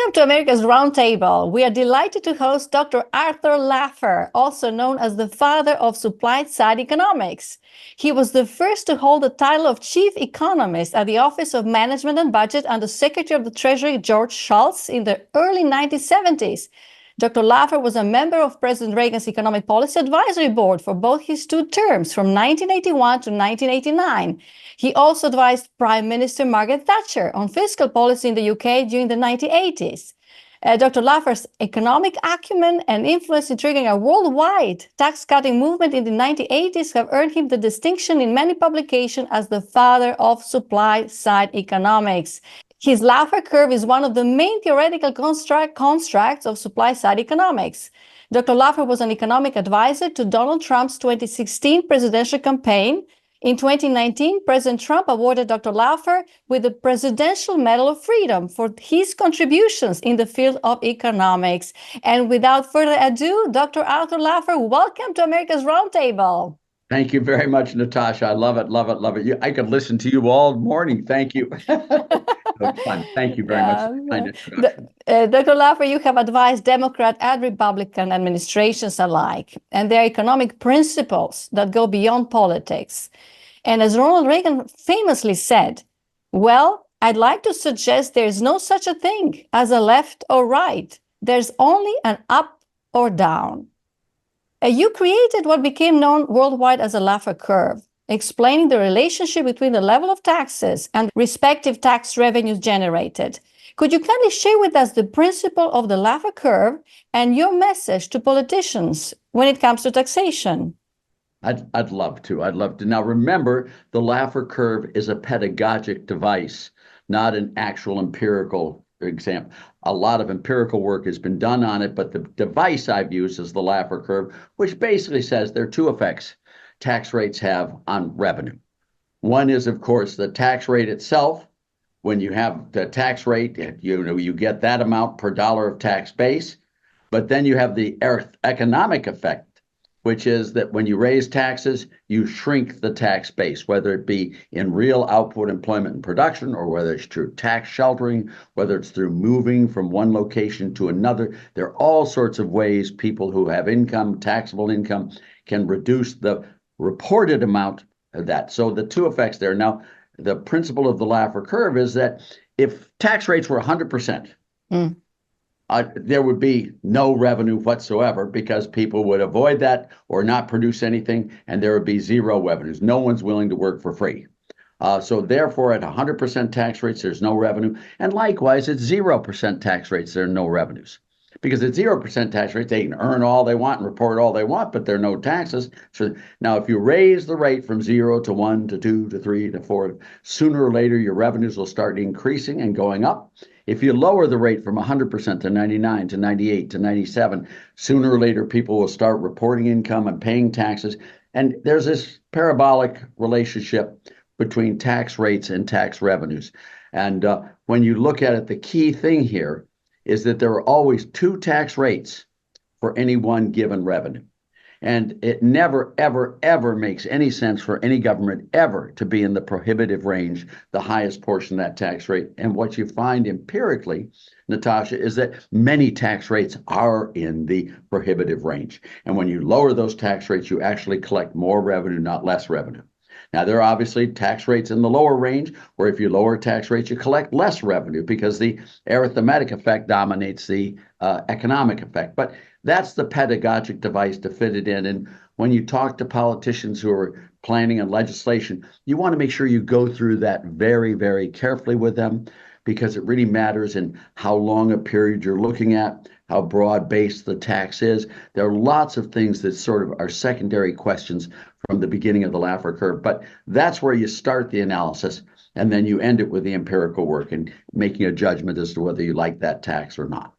Welcome to America's Roundtable. We are delighted to host Dr. Arthur Laffer, also known as the father of supply-side economics. He was the first to hold the title of Chief Economist at the Office of Management and Budget under Secretary of the Treasury George Shultz in the early 1970s. Dr. Laffer was a member of President Reagan's Economic Policy Advisory Board for both his two terms from 1981 to 1989. He also advised Prime Minister Margaret Thatcher on fiscal policy in the UK during the 1980s. Dr. Laffer's economic acumen and influence in triggering a worldwide tax-cutting movement in the 1980s have earned him the distinction in many publications as the father of supply-side economics. His Laffer Curve is one of the main theoretical constructs of supply-side economics. Dr. Laffer was an economic advisor to Donald Trump's 2016 presidential campaign. In 2019, President Trump awarded Dr. Laffer with the Presidential Medal of Freedom for his contributions in the field of economics. And without further ado, Dr. Arthur Laffer, welcome to America's Roundtable. Thank you very much, Natasha. I love it, love it, love it. I could listen to you all morning. Thank you. Fun. Thank you very much. Dr. Laffer, you have advised Democrat and Republican administrations alike, and there are economic principles that go beyond politics. And as Ronald Reagan famously said, well, I'd like to suggest there's no such a thing as a left or right. There's only an up or down. You created what became known worldwide as a Laffer Curve, explaining the relationship between the level of taxes and respective tax revenues generated. Could you kindly share with us the principle of the Laffer Curve and your message to politicians when it comes to taxation? I'd love to. I'd love to. Now, remember, the Laffer Curve is a pedagogic device, not an actual empirical example. A lot of empirical work has been done on it, but the device I've used is the Laffer Curve, which basically says there are two effects tax rates have on revenue. One is, of course, the tax rate itself. When you have the tax rate, you get that amount per dollar of tax base. But then you have the economic effect, which is that when you raise taxes, you shrink the tax base, whether it be in real output, employment, and production, or whether it's through tax sheltering, whether it's through moving from one location to another. There are all sorts of ways people who have income, taxable income, can reduce the reported amount of that. So the two effects there. Now, the principle of the Laffer Curve is that if tax rates were 100%, there would be no revenue whatsoever because people would avoid that or not produce anything, and there would be zero revenues. No one's willing to work for free. So therefore, at 100% tax rates, there's no revenue. And likewise, at 0% tax rates, there are no revenues. Because at 0% tax rates, they can earn all they want and report all they want, but there are no taxes. So now, if you raise the rate from 0 to 1 to 2 to 3 to 4, sooner or later, your revenues will start increasing and going up. If you lower the rate from 100% to 99 to 98 to 97, sooner or later, people will start reporting income and paying taxes. And there's this parabolic relationship between tax rates and tax revenues. And when you look at it, the key thing here is that there are always two tax rates for any one given revenue. And it never, ever, ever makes any sense for any government ever to be in the prohibitive range, the highest portion of that tax rate. And what you find empirically, Natasha, is that many tax rates are in the prohibitive range. And when you lower those tax rates, you actually collect more revenue, not less revenue. Now, there are obviously tax rates in the lower range, where if you lower tax rates, you collect less revenue because the arithmetic effect dominates the economic effect. But that's the pedagogic device to fit it in. And when you talk to politicians who are planning on legislation, you want to make sure you go through that very, very carefully with them, because it really matters in how long a period you're looking at, how broad-based the tax is. There are lots of things that sort of are secondary questions from the beginning of the Laffer Curve, but that's where you start the analysis, and then you end it with the empirical work and making a judgment as to whether you like that tax or not.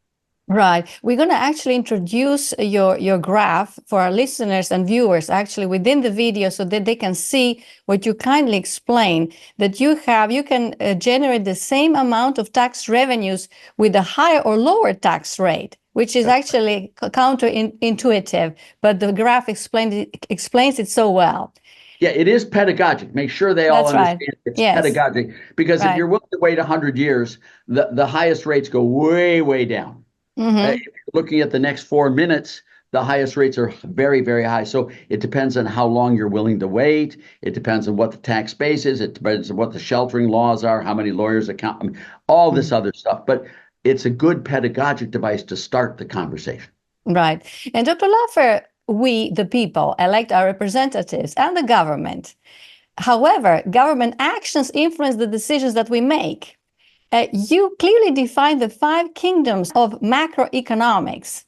Right. We're going to actually introduce your graph for our listeners and viewers actually within the video so that they can see what you kindly explain, that you can generate the same amount of tax revenues with a higher or lower tax rate, which is actually counterintuitive, but the graph explains it so well. Yeah, it is pedagogic. Make sure they all That's right. understand it's Yes, pedagogic, because if right. you're willing to wait 100 years, the highest rates go way, way down. If Mm-hmm. you're looking at the next 4 minutes, the highest rates are very, very high. So it depends on how long you're willing to wait. It depends on what the tax base is. It depends on what the sheltering laws are, how many lawyers account, I mean, all this other stuff. But it's a good pedagogic device to start the conversation. Right. And Dr. Laffer, we, the people, elect our representatives and the government. However, government actions influence the decisions that we make. You clearly define the five kingdoms of macroeconomics: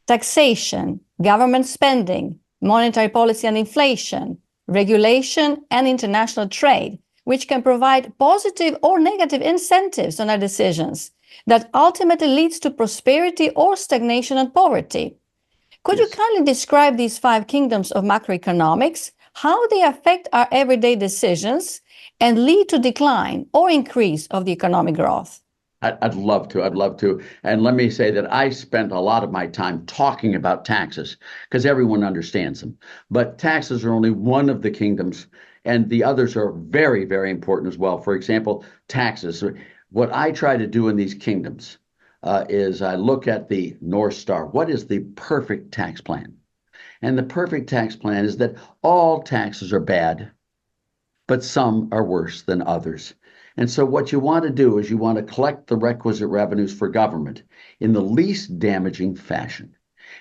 taxation, government spending, monetary policy and inflation, regulation, and international trade, which can provide positive or negative incentives on our decisions that ultimately leads to prosperity or stagnation and poverty. Could you Yes. kindly describe these five kingdoms of macroeconomics, how they affect our everyday decisions and lead to decline or increase of the economic growth? I'd love to. I'd love to. And let me say that I spent a lot of my time talking about taxes because everyone understands them. But taxes are only one of the kingdoms, and the others are very, very important as well. For example, taxes. What I try to do in these kingdoms is I look at the North Star. What is the perfect tax plan? And the perfect tax plan is that all taxes are bad, but some are worse than others. And so what you want to do is you want to collect the requisite revenues for government in the least damaging fashion.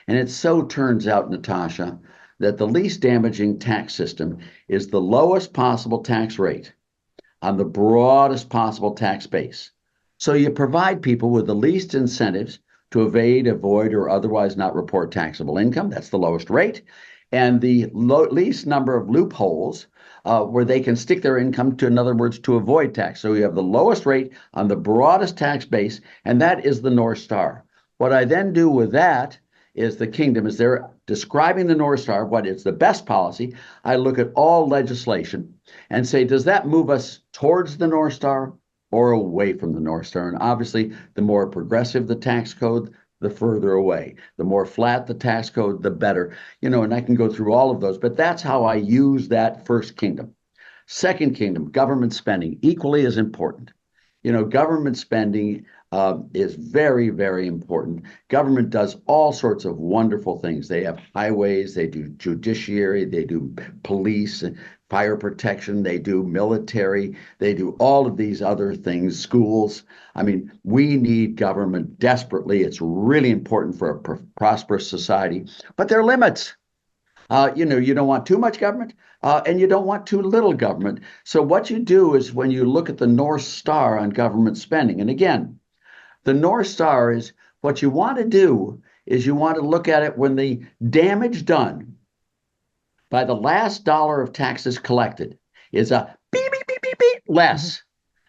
And it so turns out, Natasha, that the least damaging tax system is the lowest possible tax rate on the broadest possible tax base. So you provide people with the least incentives to evade, avoid, or otherwise not report taxable income. That's the lowest rate. And the least number of loopholes where they can stick their income to, in other words, to avoid tax. So you have the lowest rate on the broadest tax base, and that is the North Star. What I then do with that is the kingdom, is they're describing the North Star, what is the best policy. I look at all legislation and say, does that move us towards the North Star or away from the North Star? And obviously, the more progressive the tax code, the further away. The more flat the tax code, the better. And I can go through all of those, but that's how I use that first kingdom. Second kingdom, government spending, equally as important. Government spending is very, very important. Government does all sorts of wonderful things. They have highways, they do judiciary, they do police, fire protection, they do military, they do all of these other things, schools. I mean, we need government desperately. It's really important for a prosperous society, but there are limits. You don't want too much government and you don't want too little government. So what you do is when you look at the North Star on government spending, and again, the North Star is what you want to do is you want to look at it when the damage done by the last dollar of taxes collected is a beep, beep, beep, beep, beep less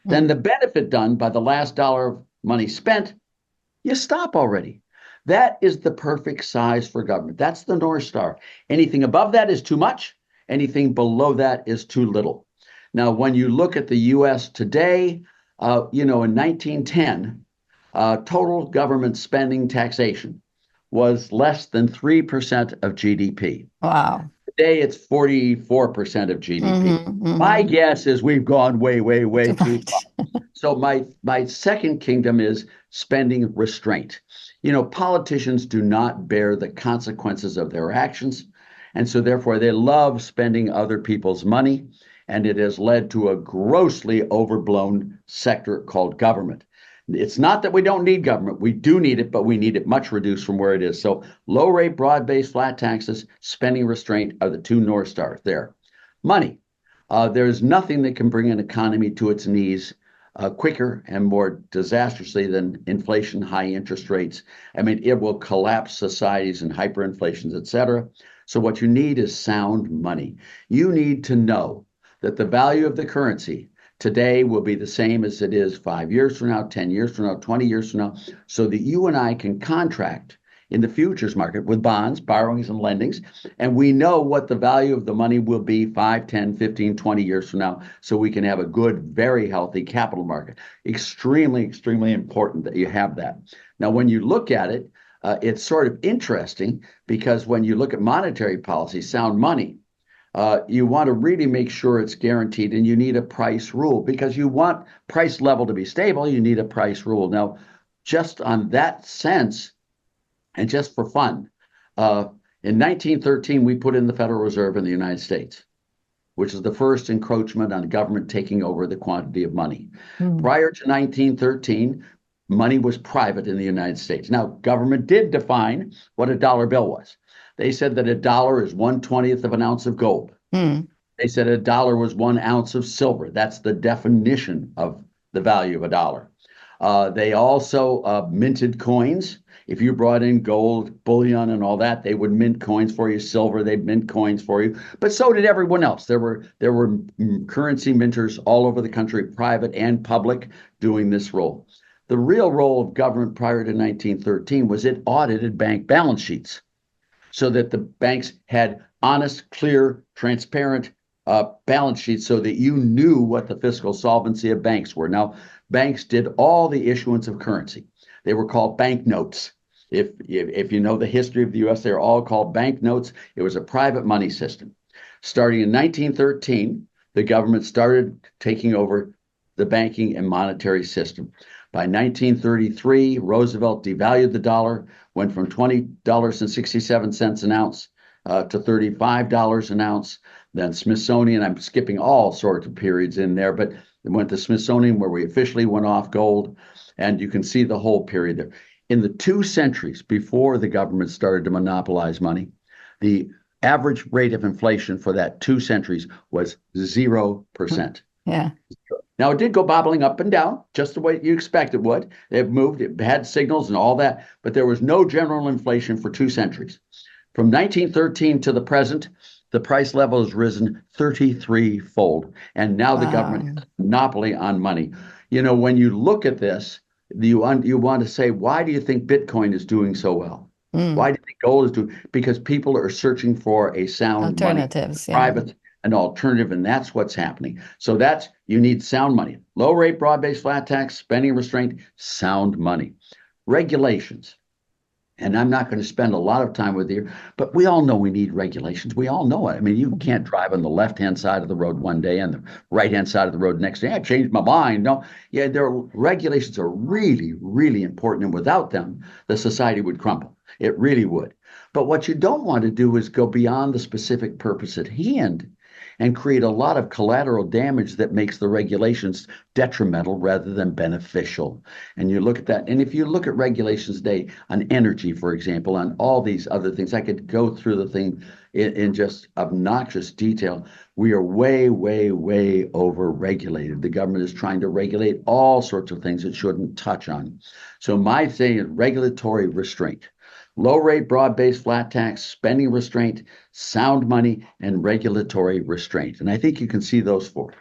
than the benefit done by the last dollar of money spent. You stop already. That is the perfect size for government. That's the North Star. Anything above that is too much. Anything below that is too little. Now, when you look at the U.S. today, in 1910, total government spending taxation was less than 3% of GDP. Wow. Today, it's 44% of GDP. Mm-hmm. My guess is we've gone way, way, way too far. So my second kingdom is spending restraint. Politicians do not bear the consequences of their actions. And so therefore, they love spending other people's money. And it has led to a grossly overblown sector called government. It's not that we don't need government. We do need it, but we need it much reduced from where it is. So low rate, broad-based, flat taxes, spending restraint are the two North Stars there. Money. There's nothing that can bring an economy to its knees quicker and more disastrously than inflation, high interest rates. I mean, it will collapse societies and hyperinflations, et cetera. So what you need is sound money. You need to know that the value of the currency today will be the same as it is 5 years from now, 10 years from now, 20 years from now, so that you and I can contract in the futures market with bonds, borrowings, and lendings. And we know what the value of the money will be 5, 10, 15, 20 years from now, so we can have a good, very healthy capital market. Extremely, extremely important that you have that. Now, when you look at it, it's sort of interesting because when you look at monetary policy, sound money, You want to really make sure it's guaranteed, and you need a price rule because you want price level to be stable. You need a price rule. Now, just on that sense, and just for fun, in 1913, we put in the Federal Reserve in the United States, which is the first encroachment on government taking over the quantity of money. Prior to 1913, money was private in the United States. Now, government did define what a dollar bill was. They said that a dollar is 1/20th of an ounce of gold. They said a dollar was 1 ounce of silver. That's the definition of the value of a dollar. They also minted coins. If you brought in gold, bullion, and all that, they would mint coins for you. Silver, they'd mint coins for you. But so did everyone else. There were currency minters all over the country, private and public, doing this role. The real role of government prior to 1913 was it audited bank balance sheets so that the banks had honest, clear, transparent balance sheets so that you knew what the fiscal solvency of banks were. Now, banks did all the issuance of currency. They were called banknotes. If you know the history of the U.S., they're all called banknotes. It was a private money system. Starting in 1913, the government started taking over the banking and monetary system. By 1933, Roosevelt devalued the dollar, went from $20.67 an ounce to $35 an ounce. Then Smithsonian, I'm skipping all sorts of periods in there, but it went to Smithsonian where we officially went off gold. And you can see the whole period there. In the 2 centuries before the government started to monopolize money, the average rate of inflation for that 2 centuries was 0%. Yeah. Now, it did go bobbling up and down, just the way you expect it would. It moved, it had signals and all that, but there was no general inflation for 2 centuries. From 1913 to the present, the price level has risen 33-fold, and now the government has a monopoly on money. You know, when you look at this, you want to say, why do you think Bitcoin is doing so well? Why do you think gold is doing? Because people are searching for a sound alternatives, money, private, an alternative, and that's what's happening. So you need sound money. Low rate, broad-based flat tax, spending restraint, sound money. Regulations. And I'm not going to spend a lot of time with you, but we all know we need regulations. We all know it. I mean, you can't drive on the left-hand side of the road one day and the right-hand side of the road next day. I changed my mind. No, yeah, regulations are really, really important. And without them, the society would crumble. It really would. But what you don't want to do is go beyond the specific purpose at hand and create a lot of collateral damage that makes the regulations detrimental rather than beneficial. And you look at that. And if you look at regulations today on energy, for example, on all these other things, I could go through the thing in just obnoxious detail. We are way, way, way over-regulated. The government is trying to regulate all sorts of things it shouldn't touch on. So my thing is regulatory restraint. Low rate, broad-based flat tax, spending restraint, sound money, and regulatory restraint. And I think you can see those 4.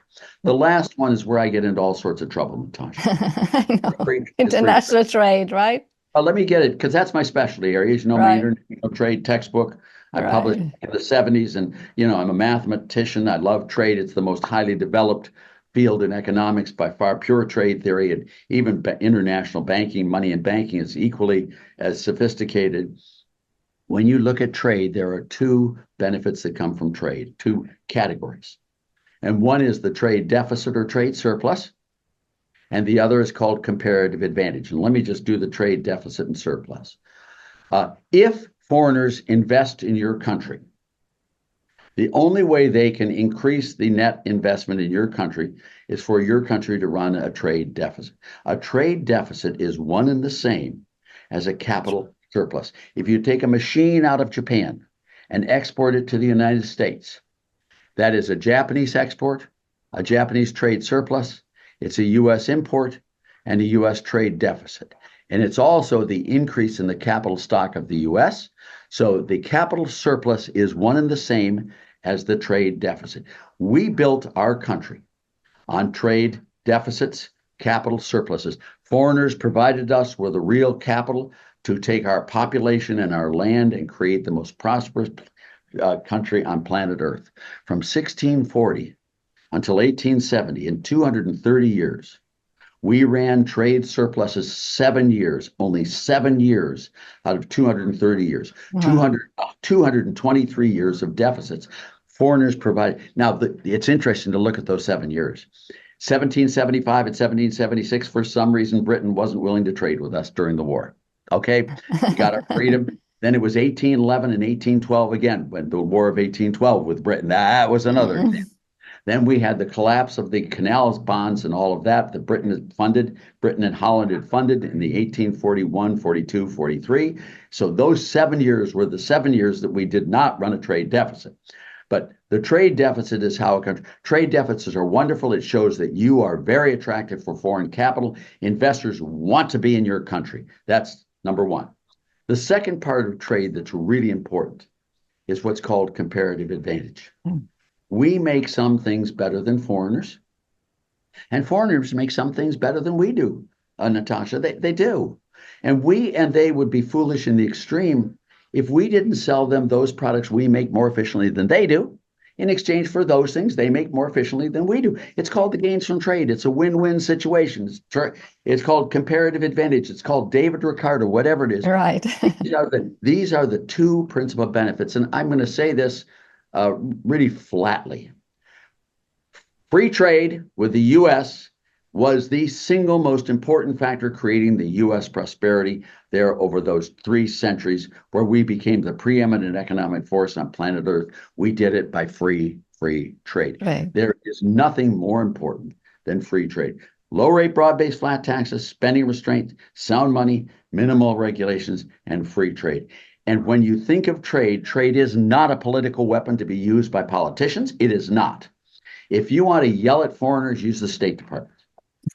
The last one is where I get into all sorts of trouble, Natasha. I know. International trade, right? Let me get it, because that's my specialty area. You know, my international trade textbook I published in the 70s. And, you know, I'm a mathematician. I love trade. It's the most highly developed field in economics by far. Pure trade theory and even international banking, money and banking is equally as sophisticated. When you look at trade, there are 2 benefits that come from trade, 2 categories. And one is the trade deficit or trade surplus, and the other is called comparative advantage. And let me just do the trade deficit and surplus. If foreigners invest in your country, the only way they can increase the net investment in your country is for your country to run a trade deficit. A trade deficit is one and the same as a capital surplus. If you take a machine out of Japan and export it to the United States, that is a Japanese export, a Japanese trade surplus, it's a U.S. import, and a U.S. trade deficit. And it's also the increase in the capital stock of the U.S. So the capital surplus is one and the same as the trade deficit. We built our country on trade deficits, capital surpluses. Foreigners provided us with a real capital to take our population and our land and create the most prosperous country on planet Earth. From 1640 until 1870, in 230 years, we ran trade surpluses 7 years, only 7 years out of 230 years, wow. 223 years of deficits. Foreigners provide. Now, it's interesting to look at those 7 years. 1775 and 1776, for some reason, Britain wasn't willing to trade with us during the war. Okay, we got our freedom. Then it was 1811 and 1812 again, when the War of 1812 with Britain. That was another example. Then we had the collapse of the canals bonds and all of that Britain had funded. Britain and Holland had funded in the 1841, 42, 43. So those 7 years were the 7 years that we did not run a trade deficit. But the trade deficit is how a country, trade deficits are wonderful. It shows that you are very attractive for foreign capital. Investors want to be in your country. That's number one. The second part of trade that's really important is what's called comparative advantage. We make some things better than foreigners, and foreigners make some things better than we do, Natasha. They do. And they would be foolish in the extreme if we didn't sell them those products we make more efficiently than they do. In exchange for those things they make more efficiently than we do. It's called the gains from trade. It's a win-win situation. It's called comparative advantage. It's called David Ricardo, whatever it is. Right. These are the two principal benefits. And I'm going to say this really flatly. Free trade with the U.S. was the single most important factor creating the U.S. prosperity there over those 3 centuries where we became the preeminent economic force on planet Earth. We did it by free trade. Right. There is nothing more important than free trade. Low rate, broad-based flat taxes, spending restraint, sound money, minimal regulations, and free trade. And when you think of trade, trade is not a political weapon to be used by politicians. It is not. If you want to yell at foreigners, use the State Department.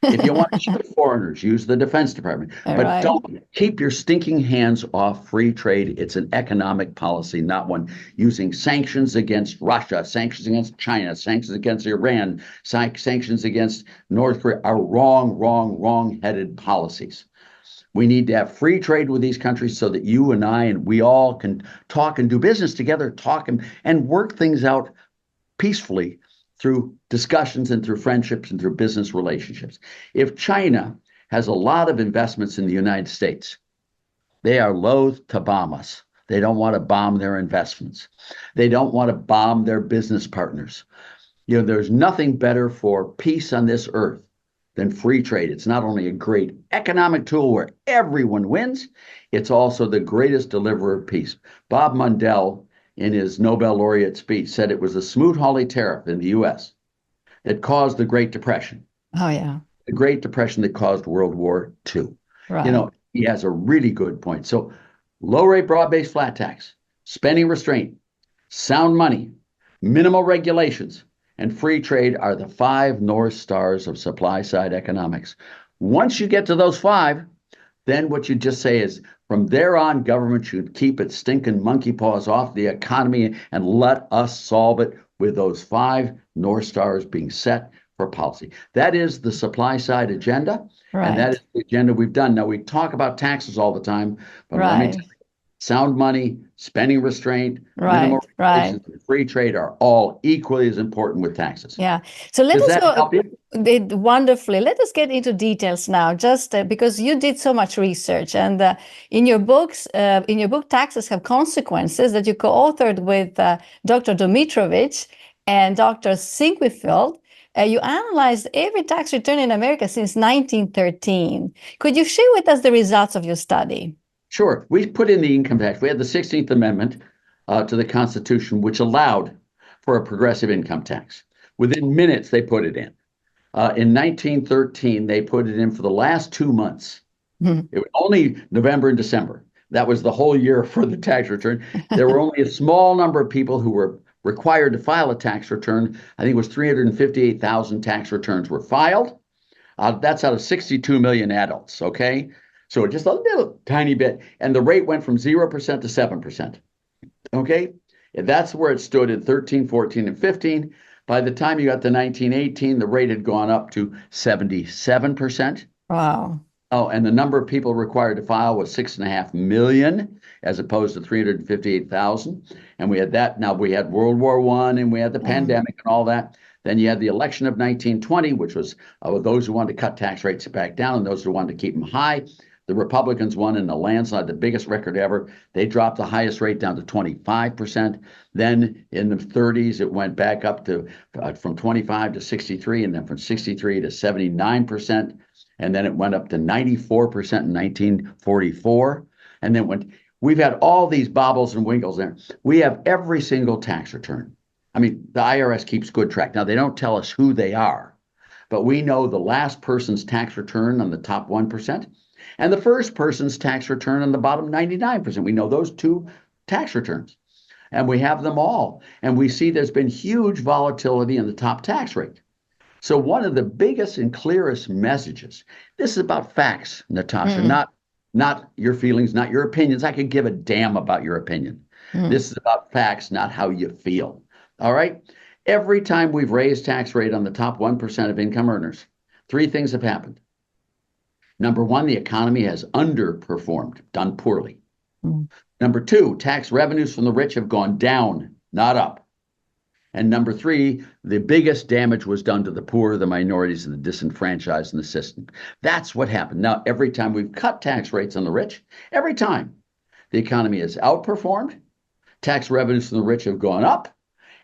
If you want to shoot foreigners, use the Defense Department. But don't keep your stinking hands off free trade. It's an economic policy, not one using sanctions against Russia, sanctions against China, sanctions against Iran, sanctions against North Korea are wrong-headed policies. We need to have free trade with these countries so that you and I and we all can talk and do business together, talk and work things out peacefully through discussions and through friendships and through business relationships. If China has a lot of investments in the United States, they are loath to bomb us. They don't want to bomb their investments. They don't want to bomb their business partners. There's nothing better for peace on this earth than free trade. It's not only a great economic tool where everyone wins, it's also the greatest deliverer of peace. Bob Mundell, in his Nobel laureate speech, said it was the Smoot-Hawley tariff in the U.S. that caused the Great Depression. Oh, yeah. The Great Depression that caused World War II. Right. He has a really good point. So low rate, broad-based flat tax, spending restraint, sound money, minimal regulations, and free trade are the 5 North Stars of supply-side economics. Once you get to those 5, then what you just say is, from there on, government should keep its stinking monkey paws off the economy and let us solve it with those 5 North Stars being set for policy. That is the supply side agenda, and that is the agenda we've done. Now, we talk about taxes all the time, but let me tell you, sound money, spending restraint, minimal regulations, and free trade are all equally as important with taxes. Yeah. So Does that help you? Wonderfully. Let us get into details now, just because you did so much research, and in your book, Taxes Have Consequences, that you co-authored with Dr. Domitrovich and Dr. Sinquefield, you analyzed every tax return in America since 1913. Could you share with us the results of your study? Sure. We put in the income tax. We had the 16th Amendment to the Constitution, which allowed for a progressive income tax. Within minutes, they put it in. In 1913, they put it in for the last 2 months. It was only November and December. That was the whole year for the tax return. There were only a small number of people who were required to file a tax return. I think it was 358,000 tax returns were filed. That's out of 62 million adults, okay? So just a little tiny bit. And the rate went from 0% to 7%, okay? And that's where it stood in 13, 14, and 15. By the time you got to 1918, the rate had gone up to 77%. Wow. Oh, and the number of people required to file was 6.5 million, as opposed to 358,000. And we had that. Now we had World War I, and we had the pandemic and all that. Then you had the election of 1920, which was those who wanted to cut tax rates back down and those who wanted to keep them high. The Republicans won in a landslide, the biggest record ever. They dropped the highest rate down to 25%. Then in the 30s, it went back up to from 25 to 63, and then from 63 to 79%. And then it went up to 94% in 1944. And then we've had all these bobbles and wiggles there. We have every single tax return. I mean, the IRS keeps good track. Now, they don't tell us who they are, but we know the last person's tax return on the top 1% and the first person's tax return on the bottom 99%. We know those two tax returns, and we have them all. And we see there's been huge volatility in the top tax rate. So one of the biggest and clearest messages, this is about facts, Natasha, not your feelings, not your opinions. I could give a damn about your opinion. This is about facts, not how you feel. All right? Every time we've raised tax rate on the top 1% of income earners, three things have happened. Number one, the economy has underperformed, done poorly. Number two, tax revenues from the rich have gone down, not up. And number three, the biggest damage was done to the poor, the minorities, and the disenfranchised in the system. That's what happened. Now, every time we've cut tax rates on the rich, every time the economy has outperformed, tax revenues from the rich have gone up,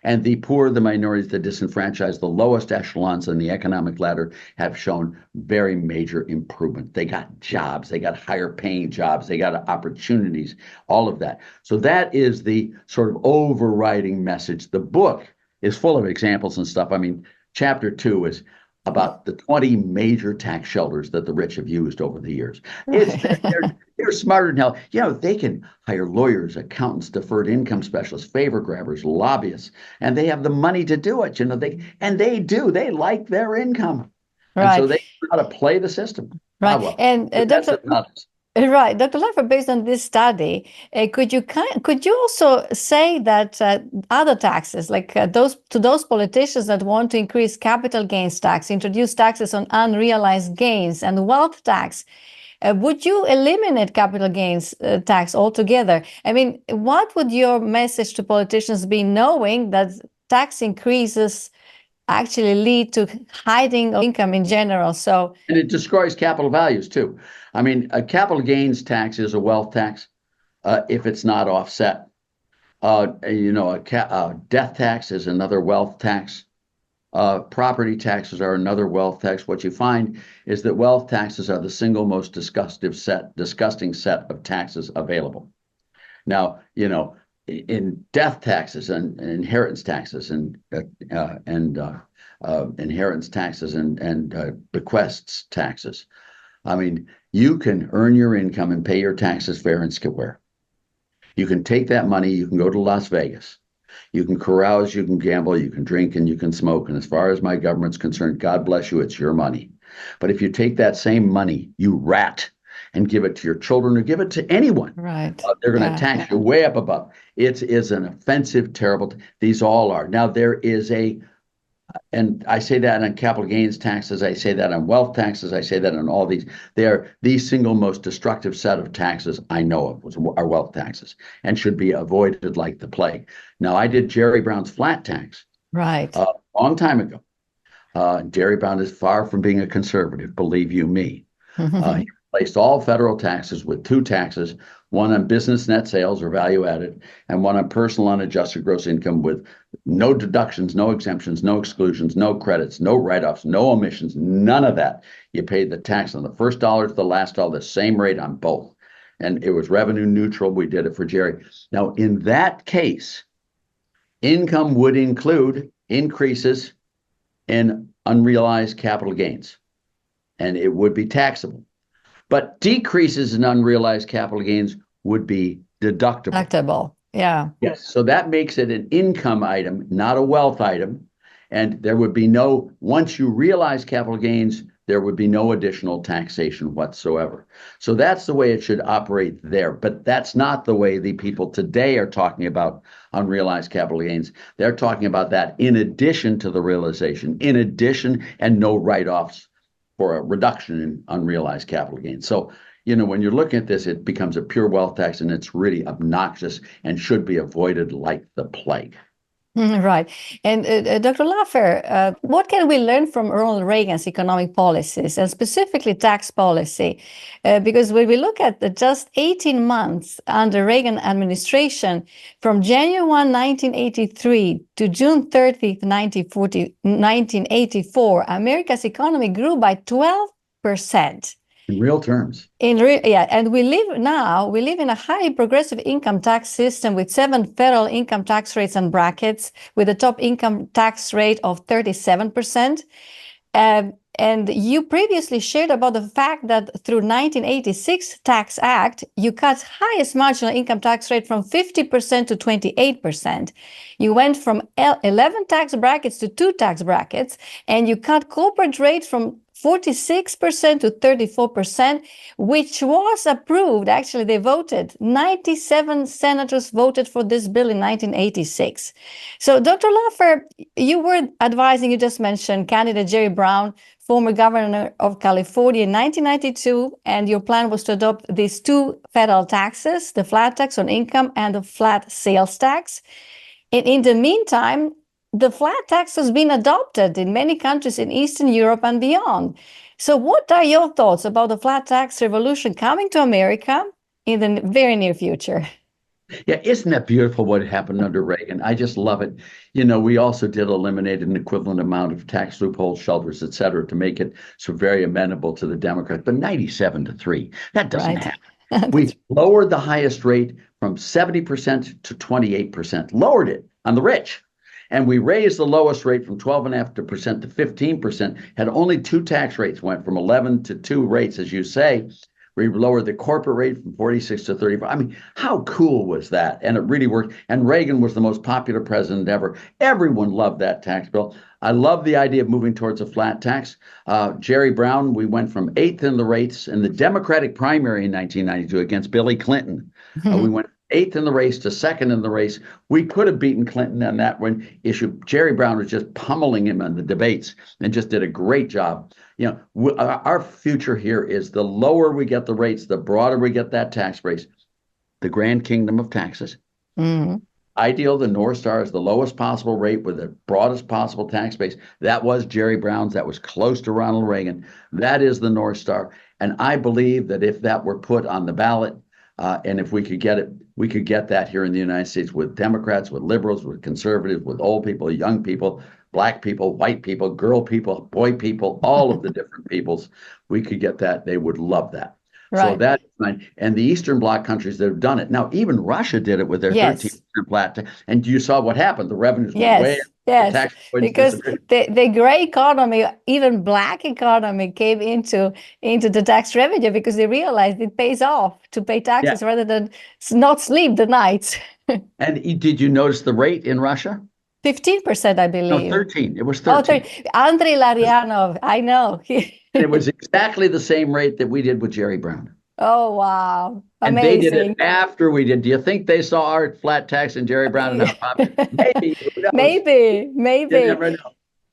and the poor, the minorities, the disenfranchised, the lowest echelons in the economic ladder have shown very major improvement. They got jobs, they got higher paying jobs, they got opportunities, all of that. So that is the sort of overriding message. The book is full of examples and stuff. I mean, chapter 2 is about the 20 major tax shelters that the rich have used over the years. They're smarter than hell. You know, they can hire lawyers, accountants, deferred income specialists, favor grabbers, lobbyists, and they have the money to do it. You know, they do. They like their income. Right. And so they know how to play the system. Right. Oh, well. And Right, Dr. Laffer, based on this study, could you also say that other taxes, like those politicians that want to increase capital gains tax, introduce taxes on unrealized gains and wealth tax, would you eliminate capital gains tax altogether? I mean, what would your message to politicians be, knowing that tax increases actually lead to hiding of income in general? And it destroys capital values too. I mean, a capital gains tax is a wealth tax if it's not offset. A death tax is another wealth tax. Property taxes are another wealth tax. What you find is that wealth taxes are the single most disgusting set of taxes available. Now, you know, in death taxes and inheritance taxes and inheritance taxes and bequests taxes, I mean, you can earn your income and pay your taxes fair and square. You can take that money, you can go to Las Vegas, you can carouse, you can gamble, you can drink, and you can smoke. And as far as my government's concerned, God bless you, it's your money. But if you take that same money, you rat, and give it to your children or give it to anyone, right? They're going to tax you way up above. It is an offensive, terrible. These all are. Now, there is and I say that on capital gains taxes, I say that on wealth taxes, I say that on all these. They are the single most destructive set of taxes I know of are wealth taxes, and should be avoided like the plague. Now, I did Jerry Brown's flat tax a long time ago. Jerry Brown is far from being a conservative, believe you me. He replaced all federal taxes with two taxes, one on business net sales or value added, and one on personal unadjusted gross income, with no deductions, no exemptions, no exclusions, no credits, no write-offs, no omissions, none of that. You paid the tax on the first dollar to the last dollar, the same rate on both. And it was revenue neutral. We did it for Jerry. Now, in that case, income would include increases in unrealized capital gains, and it would be taxable. But decreases in unrealized capital gains would be deductible. Deductible, yeah. Yes, so that makes it an income item, not a wealth item. And there would be once you realize capital gains, there would be no additional taxation whatsoever. So that's the way it should operate there. But that's not the way the people today are talking about unrealized capital gains. They're talking about that in addition to the realization, in addition, and no write-offs for a reduction in unrealized capital gains. So, you know, when you're looking at this, it becomes a pure wealth tax, and it's really obnoxious and should be avoided like the plague. Right. And Dr. Laffer, what can we learn from Ronald Reagan's economic policies and specifically tax policy? Because when we look at the just 18 months under Reagan administration, from January 1, 1983 to June 30th, 1984, America's economy grew by 12%. In real terms. Yeah, and we live in a highly progressive income tax system with 7 federal income tax rates and brackets, with a top income tax rate of 37%. And you previously shared about the fact that through 1986 Tax Act, you cut highest marginal income tax rate from 50% to 28%. You went from 11 tax brackets to 2 tax brackets, and you cut corporate rate from 46% to 34%, which was approved. Actually, they voted. 97 senators voted for this bill in 1986. So, Dr. Laffer, you were advising, you just mentioned, candidate Jerry Brown, former governor of California in 1992, and your plan was to adopt these 2 federal taxes, the flat tax on income and the flat sales tax. In the meantime, the flat tax has been adopted in many countries in Eastern Europe and beyond. So what are your thoughts about the flat tax revolution coming to America in the very near future? Yeah, isn't that beautiful what happened under Reagan? I just love it. You know, we also did eliminate an equivalent amount of tax loopholes, shelters, et cetera, to make it so very amenable to the Democrats. But 97-3, that doesn't happen. We lowered the highest rate from 70% to 28%, lowered it on the rich. And we raised the lowest rate from 12.5% to 15%, had only 2 tax rates, went from 11 to 2 rates, as you say. We lowered the corporate rate from 46 to 35. I mean, how cool was that? And it really worked. And Reagan was the most popular president ever. Everyone loved that tax bill. I love the idea of moving towards a flat tax. Jerry Brown, we went from 8th in the race in the Democratic primary in 1992 against Billy Clinton. We went 8th in the race to 2nd in the race. We could have beaten Clinton on that one issue. Jerry Brown was just pummeling him in the debates and just did a great job. You know, our future here is the lower we get the rates, the broader we get that tax base. The grand kingdom of taxes. Ideal, the North Star is the lowest possible rate with the broadest possible tax base. That was Jerry Brown's. That was close to Ronald Reagan. That is the North Star. And I believe that if that were put on the ballot, and if we could get it, we could get that here in the United States with Democrats, with liberals, with conservatives, with old people, young people, black people, white people, girl people, boy people, all of the different peoples. We could get that. They would love that. Right. So that's fine. And the Eastern Bloc countries that have done it. Now, even Russia did it with their 13% flat tax. And you saw what happened. The revenues went way up. Yes, because the gray economy, even black economy, came into the tax revenue because they realized it pays off to pay taxes rather than not sleep the nights. And did you notice the rate in Russia? 15%, I believe. No, 13. It was 13. Andrei Larianov, I know. It was exactly the same rate that we did with Jerry Brown. Oh, wow. Amazing. And they did it after we did. Do you think they saw our flat tax and Jerry Brown and how popular? Maybe. Maybe. You never know.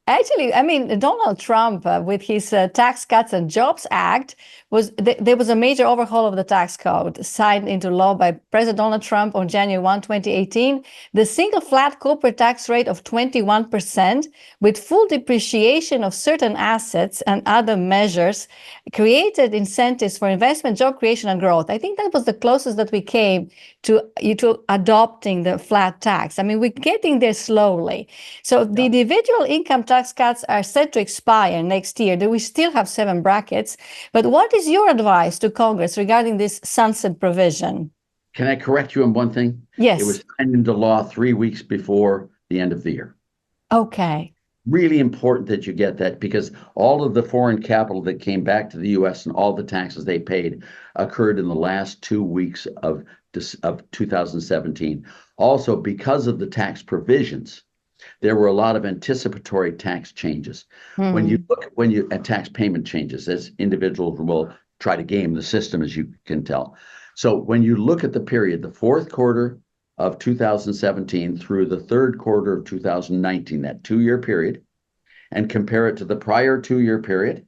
Actually, I mean, Donald Trump, with his Tax Cuts and Jobs Act, there was a major overhaul of the tax code signed into law by President Donald Trump on January 1, 2018. The single flat corporate tax rate of 21% with full depreciation of certain assets and other measures created incentives for investment, job creation, and growth. I think that was the closest that we came to adopting the flat tax. I mean, we're getting there slowly. So the individual income tax cuts are set to expire next year. We still have 7 brackets. But what is your advice to Congress regarding this sunset provision? Can I correct you on one thing? Yes. It was signed into law 3 weeks before the end of the year. Okay. Really important that you get that, because all of the foreign capital that came back to the U.S. and all the taxes they paid occurred in the last 2 weeks of 2017. Also, because of the tax provisions, there were a lot of anticipatory tax changes. When you look at tax payment changes, as individuals will try to game the system, as you can tell. So when you look at the period, the 4th quarter of 2017 through the 3rd quarter of 2019, that 2-year period, and compare it to the prior 2-year period,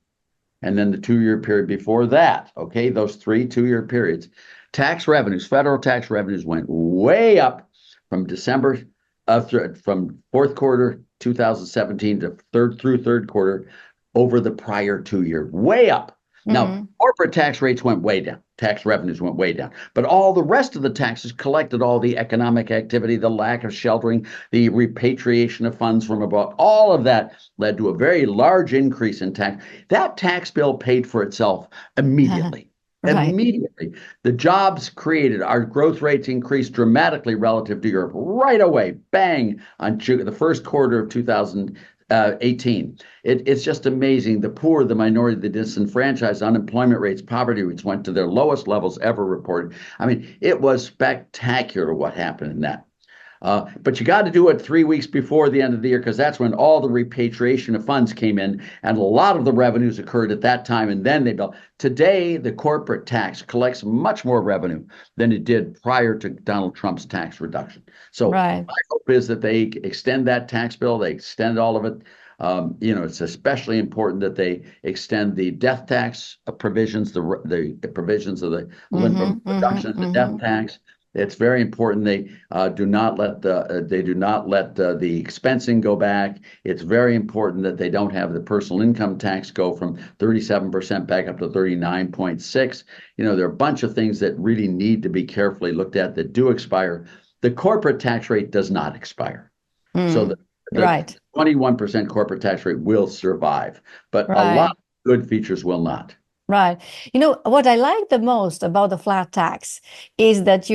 and then the 2-year period before that, okay, those 3 2-year periods, tax revenues, federal tax revenues went way up from December from fourth quarter 2017 to third quarter over the prior 2 years, way up. Now, corporate tax rates went way down. Tax revenues went way down. But all the rest of the taxes collected, all the economic activity, the lack of sheltering, the repatriation of funds from abroad, all of that led to a very large increase in tax. That tax bill paid for itself immediately. Right. Immediately. The jobs created, our growth rates increased dramatically relative to Europe right away. Bang, on the first quarter of 2018. It's just amazing. The poor, the minority, the disenfranchised, unemployment rates, poverty rates went to their lowest levels ever reported. I mean, it was spectacular what happened in that. But you got to do it 3 weeks before the end of the year, because that's when all the repatriation of funds came in, and a lot of the revenues occurred at that time, and then they built. Today, the corporate tax collects much more revenue than it did prior to Donald Trump's tax reduction. So my hope is that they extend that tax bill, they extend all of it. It's especially important that they extend the death tax provisions, the provisions of the reduction of the death tax. It's very important they do not let the expensing go back. It's very important that they don't have the personal income tax go from 37% back up to 39.6. There are a bunch of things that really need to be carefully looked at that do expire. The corporate tax rate does not expire. So the 21% corporate tax rate will survive, but a lot of good features will not. Right. What I like the most about the flat tax is that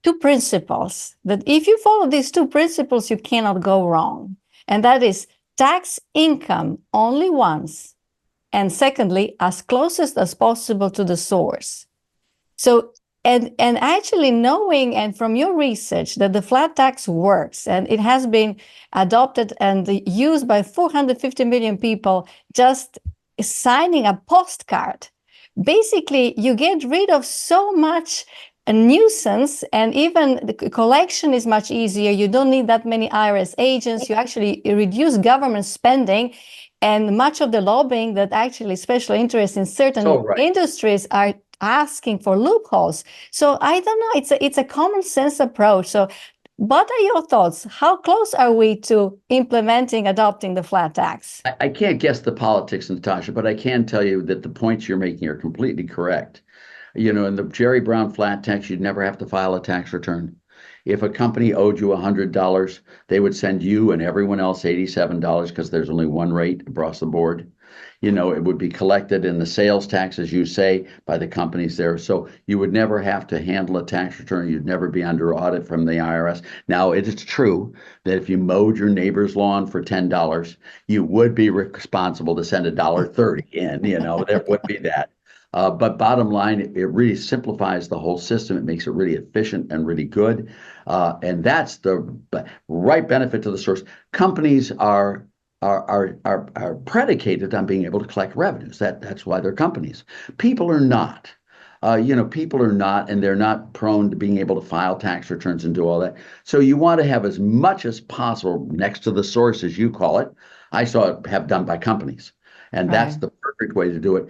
two principles, that if you follow these two principles, you cannot go wrong. And that is tax income only once. And secondly, as closest as possible to the source. So, and actually knowing, and from your research, that the flat tax works, and it has been adopted and used by 450 million people, just signing a postcard. Basically, you get rid of so much a nuisance, and even the collection is much easier. You don't need that many IRS agents. You actually reduce government spending, and much of the lobbying that actually special interests in certain industries are asking for loopholes. So I don't know, it's a common sense approach. So what are your thoughts? How close are we to adopting the flat tax? I can't guess the politics, Natasha, but I can tell you that the points you're making are completely correct. In the Jerry Brown flat tax, you'd never have to file a tax return. If a company owed you $100, they would send you and everyone else $87 because there's only one rate across the board. It would be collected in the sales tax, as you say, by the companies there. So you would never have to handle a tax return. You'd never be under audit from the IRS. Now, it is true that if you mowed your neighbor's lawn for $10, you would be responsible to send $1.30 in. There would be that. But bottom line, it really simplifies the whole system. It makes it really efficient and really good. And that's the right benefit to the source. Companies are predicated on being able to collect revenues. That's why they're companies. People are not. People are not, and they're not prone to being able to file tax returns and do all that. So you want to have as much as possible next to the source, as you call it. I saw it have done by companies. And that's the perfect way to do it.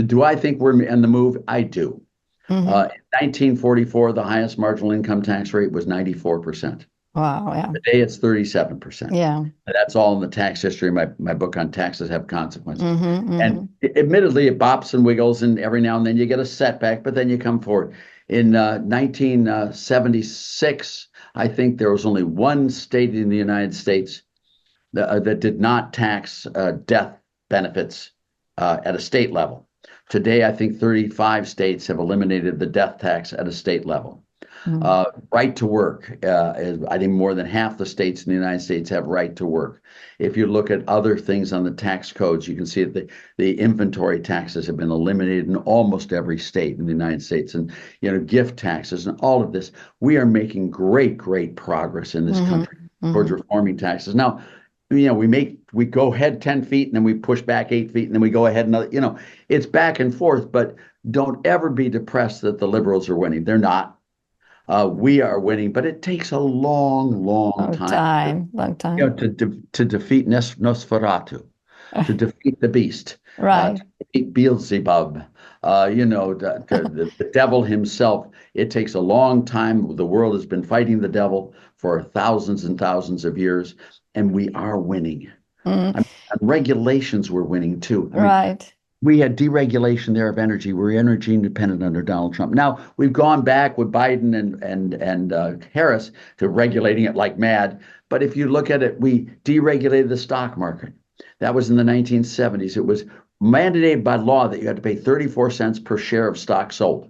Do I think we're in the move? I do. In 1944, the highest marginal income tax rate was 94%. Wow, yeah. Today it's 37%. Yeah. That's all in the tax history. My book on taxes have consequences. And admittedly, it bops and wiggles, and every now and then you get a setback, but then you come forward. In 1976, I think there was only one state in the United States that did not tax death benefits at a state level. Today, I think 35 states have eliminated the death tax at a state level. Right to work, I think more than half the states in the United States have right to work. If you look at other things on the tax codes, you can see that the inventory taxes have been eliminated in almost every state in the United States, and gift taxes and all of this. We are making great progress in this country towards reforming taxes. Now, we go ahead 10 feet and then we push back 8 feet and then we go ahead another, it's back and forth, but don't ever be depressed that the liberals are winning. They're not. We are winning, but it takes a long time. Long time. To defeat Nosferatu. to defeat the beast, Right. to defeat Beelzebub, the devil himself. It takes a long time. The world has been fighting the devil for thousands and thousands of years, and we are winning. Mm. And regulations we're winning too. Right. We had deregulation there of energy. We're energy independent under Donald Trump. Now we've gone back with Biden and Harris to regulating it like mad. But if you look at it, we deregulated the stock market. That was in the 1970s. It was mandated by law that you had to pay 34 cents per share of stock sold.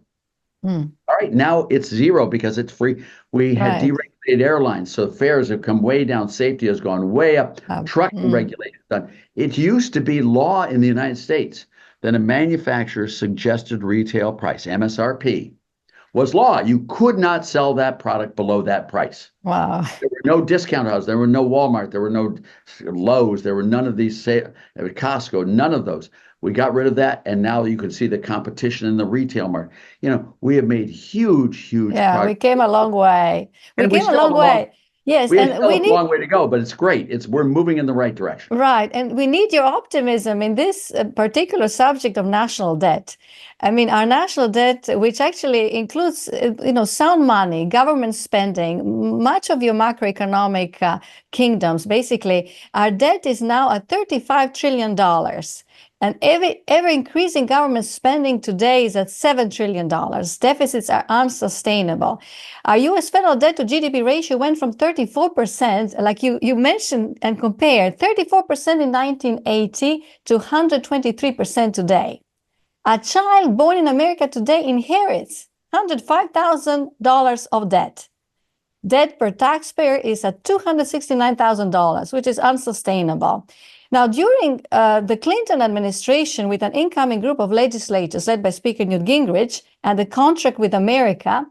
Mm. All right, now it's zero because it's free. We had deregulated airlines, so fares have come way down. Safety has gone way up. Trucking regulation done. It used to be law in the United States that a manufacturer's suggested retail price, MSRP, was law. You could not sell that product below that price. Wow. There were no discount houses. There were no Walmart. There were no Lowe's. There were none of these, Costco, none of those. We got rid of that, and now you can see the competition in the retail market. We have made huge progress. We came a long way. We came a long way. Yes, we have a long way to go, but it's great. We're moving in the right direction. Right, and we need your optimism in this particular subject of national debt. I mean, our national debt, which actually includes, sound money, government spending, much of your macroeconomic kingdoms, basically, our debt is now at $35 trillion. And ever increasing government spending today is at $7 trillion. Deficits are unsustainable. Our U.S. federal debt to GDP ratio went from 34%, like you mentioned and compared, 34% in 1980 to 123% today. A child born in America today inherits $105,000 of debt. Debt per taxpayer is at $269,000, which is unsustainable. Now, during the Clinton administration, with an incoming group of legislators led by Speaker Newt Gingrich and the contract with America,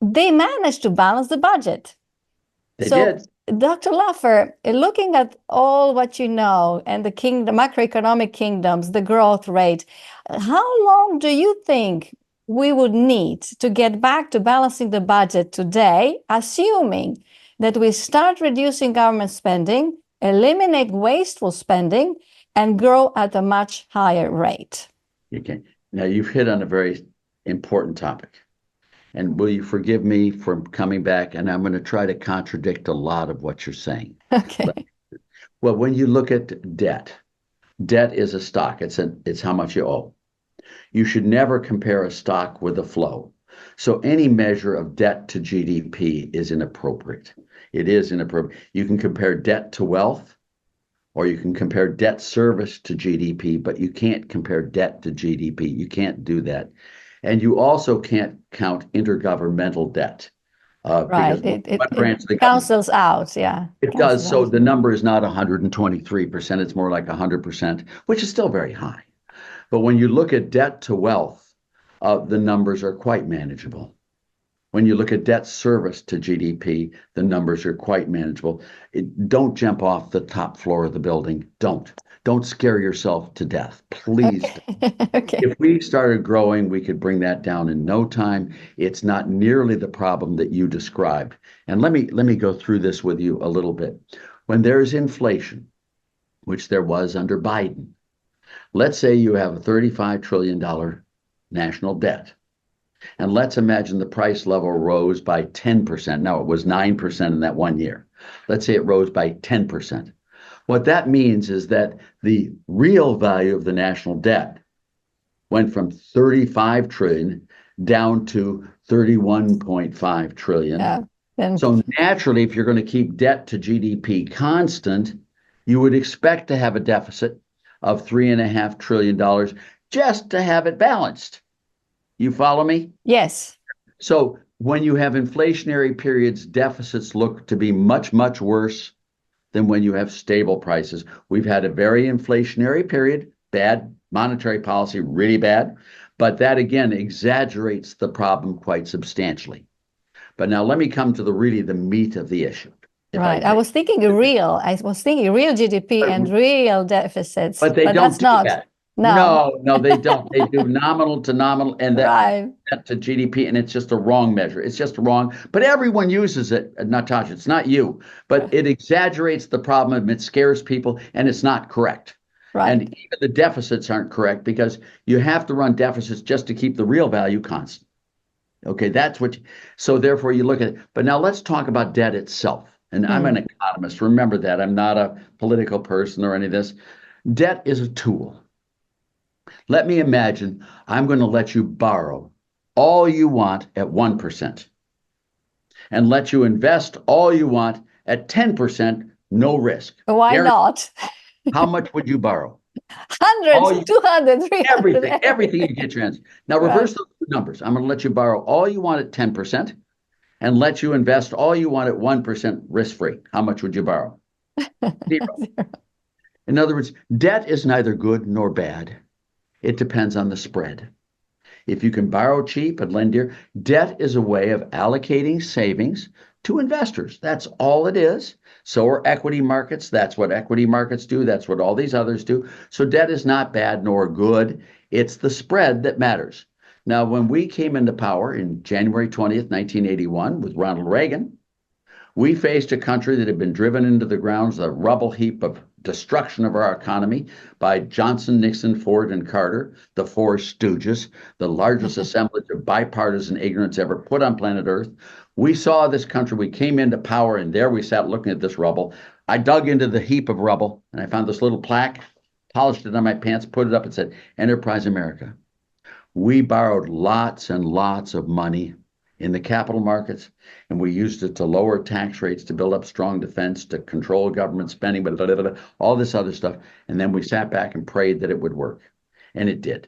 they managed to balance the budget. They did. Dr. Laffer, looking at all what you know and the macroeconomic kingdoms, the growth rate, how long do you think we would need to get back to balancing the budget today, assuming that we start reducing government spending, eliminate wasteful spending, and grow at a much higher rate? Now, you've hit on a very important topic. And will you forgive me for coming back? And I'm going to try to contradict a lot of what you're saying. Okay. Well, when you look at debt is a stock. It's how much you owe. You should never compare a stock with a flow. So any measure of debt to GDP is inappropriate. It is inappropriate. You can compare debt to wealth, or you can compare debt service to GDP, but you can't compare debt to GDP. You can't do that. And you also can't count intergovernmental debt. Right. It cancels out. Yeah. It does. So the number is not 123%. It's more like 100%, which is still very high. But when you look at debt to wealth, the numbers are quite manageable. When you look at debt service to GDP, the numbers are quite manageable. Don't jump off the top floor of the building. Don't scare yourself to death, please. Okay. If we started growing, we could bring that down in no time. It's not nearly the problem that you described. And let me go through this with you a little bit. When there's inflation, which there was under Biden, let's say you have a $35 trillion national debt. And let's imagine the price level rose by 10%. Now, it was 9% in that 1 year. Let's say it rose by 10%. What that means is that the real value of the national debt went from 35 trillion down to 31.5 trillion. Yeah. So naturally, if you're going to keep debt to GDP constant, you would expect to have a deficit of $3.5 trillion just to have it balanced. You follow me? Yes. So when you have inflationary periods, deficits look to be much, much worse than when you have stable prices. We've had a very inflationary period, bad monetary policy, really bad, but that again exaggerates the problem quite substantially. But now let me come to the meat of the issue. Right. I was thinking real GDP and real deficits. But they don't do that. No, they don't. They do nominal to nominal and that to GDP, and it's just a wrong measure. It's just wrong. But everyone uses it, Natasha. It's not you. But it exaggerates the problem, it scares people, and it's not correct. Right. And even the deficits aren't correct because you have to run deficits just to keep the real value constant. Okay, that's what, so therefore you look at it. But now let's talk about debt itself. And I'm an economist. Remember that. I'm not a political person or any of this. Debt is a tool. Let me imagine I'm going to let you borrow all you want at 1% and let you invest all you want at 10%, no risk. Why not? How much would you borrow? 100, 200, 300. Everything you get your hands. Now reverse those two numbers. I'm going to let you borrow all you want at 10% and let you invest all you want at 1% risk-free. How much would you borrow? Zero. In other words, debt is neither good nor bad. It depends on the spread. If you can borrow cheap and lend dear, debt is a way of allocating savings to investors. That's all it is. So are equity markets. That's what equity markets do. That's what all these others do. So debt is not bad nor good. It's the spread that matters. Now, when we came into power in January 20th, 1981, with Ronald Reagan, we faced a country that had been driven into the ground, the rubble heap of destruction of our economy by Johnson, Nixon, Ford, and Carter, the four stooges, the largest assemblage of bipartisan ignorance ever put on planet Earth. We saw this country, we came into power, and there we sat looking at this rubble. I dug into the heap of rubble, and I found this little plaque, polished it on my pants, put it up, and said, Enterprise America. We borrowed lots and lots of money in the capital markets, and we used it to lower tax rates, to build up strong defense, to control government spending, all this other stuff. And then we sat back and prayed that it would work. And it did.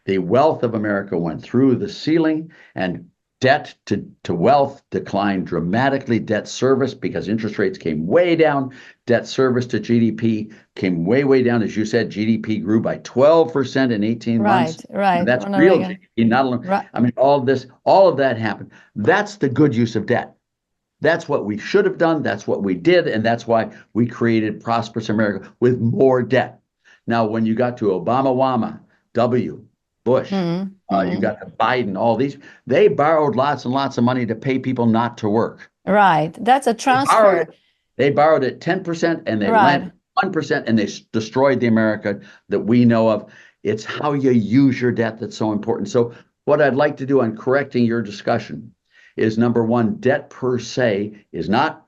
The wealth of America went through the ceiling, and debt to wealth declined dramatically. Debt service, because interest rates came way down, debt service to GDP came way, way down. As you said, GDP grew by 12% in 18 months. Right. And that's real GDP, not only, right. I mean, all of that happened. That's the good use of debt. That's what we should have done. That's what we did. And that's why we created prosperous America with more debt. Now, when you got to Obama, W, Bush, you got to Biden, all these, they borrowed lots and lots of money to pay people not to work. Right. That's a transfer. They borrowed at 10% and they lent 1% and they destroyed the America that we know of. It's how you use your debt that's so important. So what I'd like to do on correcting your discussion is, number one, debt per se is not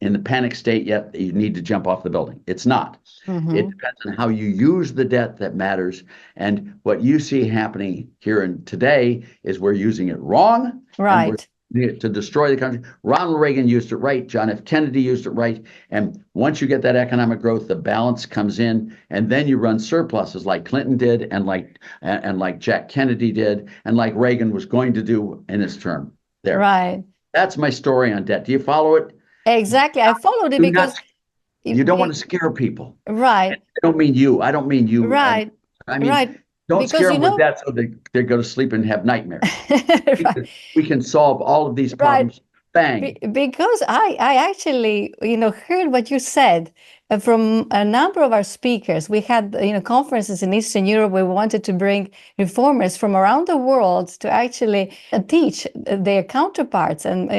in the panic state yet that you need to jump off the building. It's not. It depends on how you use the debt that matters. And what you see happening here and today is we're using it wrong. Right. To destroy the country. Ronald Reagan used it right. John F. Kennedy used it right. And once you get that economic growth, the balance comes in, and then you run surpluses like Clinton did, and like Jack Kennedy did, and like Reagan was going to do in his term. There. Right. That's my story on debt. Do you follow it? Exactly. I followed it because you don't want to scare people. Right. I don't mean you. I don't mean you. Right. I mean, right. Don't because, scare them with that so they go to sleep and have nightmares. Right. We can solve all of these problems. Bang. Because I actually, heard what you said from a number of our speakers. We had, conferences in Eastern Europe where we wanted to bring reformers from around the world to actually teach their counterparts and,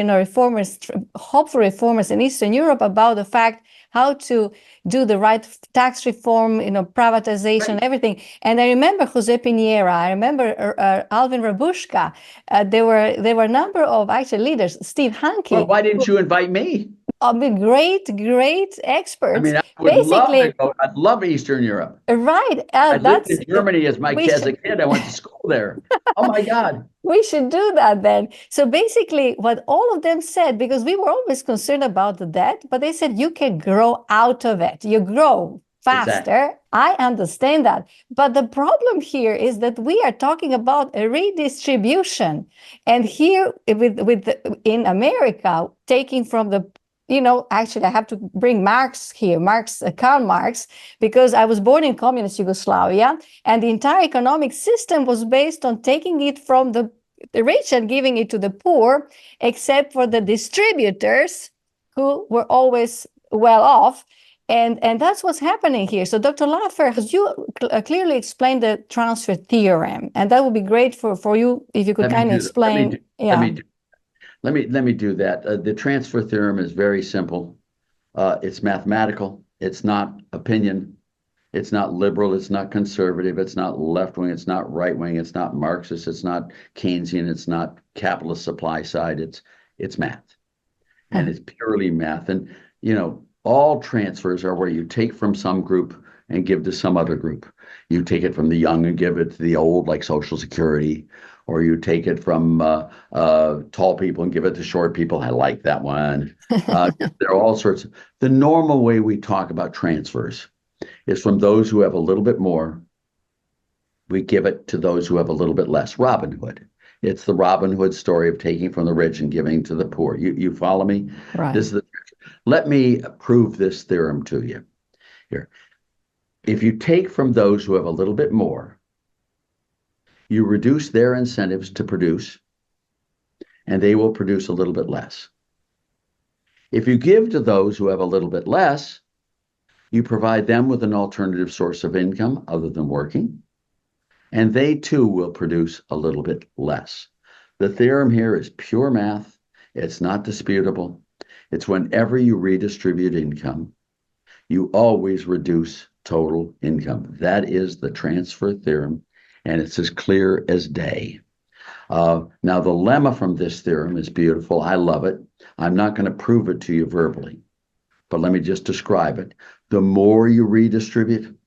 hopeful reformers in Eastern Europe about the fact how to do the right tax reform, privatization, everything. And I remember Jose Piñera, I remember Alvin Rabushka. There were a number of actual leaders, Steve Hanke. Well, why didn't you invite me? Great experts. I mean, I would love to go. I'd love Eastern Europe. Right. I lived in Germany as a kid. I went to school there. Oh my God. We should do that then. So basically what all of them said, because we were always concerned about the debt, but they said you can grow out of it. You grow faster. Exactly. I understand that. But the problem here is that we are talking about a redistribution. And here in America, taking from the actually, I have to bring Marx here, Karl Marx, because I was born in communist Yugoslavia, and the entire economic system was based on taking it from the rich and giving it to the poor, except for the distributors who were always well off. And that's what's happening here. So, Dr. Laffer, you clearly explained the transfer theorem, and that would be great for you if you could kind of explain. Let me do that. The transfer theorem is very simple. It's mathematical. It's not opinion. It's not liberal, it's not conservative, it's not left-wing, it's not right-wing, it's not Marxist, it's not Keynesian, it's not capitalist supply side, it's math. And it's purely math. And, all transfers are where you take from some group and give to some other group. You take it from the young and give it to the old, like Social Security, or you take it from tall people and give it to short people. I like that one. There are all sorts. The normal way we talk about transfers is from those who have a little bit more, we give it to those who have a little bit less. Robin Hood. It's the Robin Hood story of taking from the rich and giving to the poor. You follow me? Right. Let me prove this theorem to you here. If you take from those who have a little bit more, you reduce their incentives to produce, and they will produce a little bit less. If you give to those who have a little bit less, you provide them with an alternative source of income other than working, and they too will produce a little bit less. The theorem here is pure math. It's not disputable. It's whenever you redistribute income, you always reduce total income. That is the transfer theorem, and it's as clear as day. Now, the lemma from this theorem is beautiful. I love it. I'm not going to prove it to you verbally, but let me just describe it. The more you redistribute,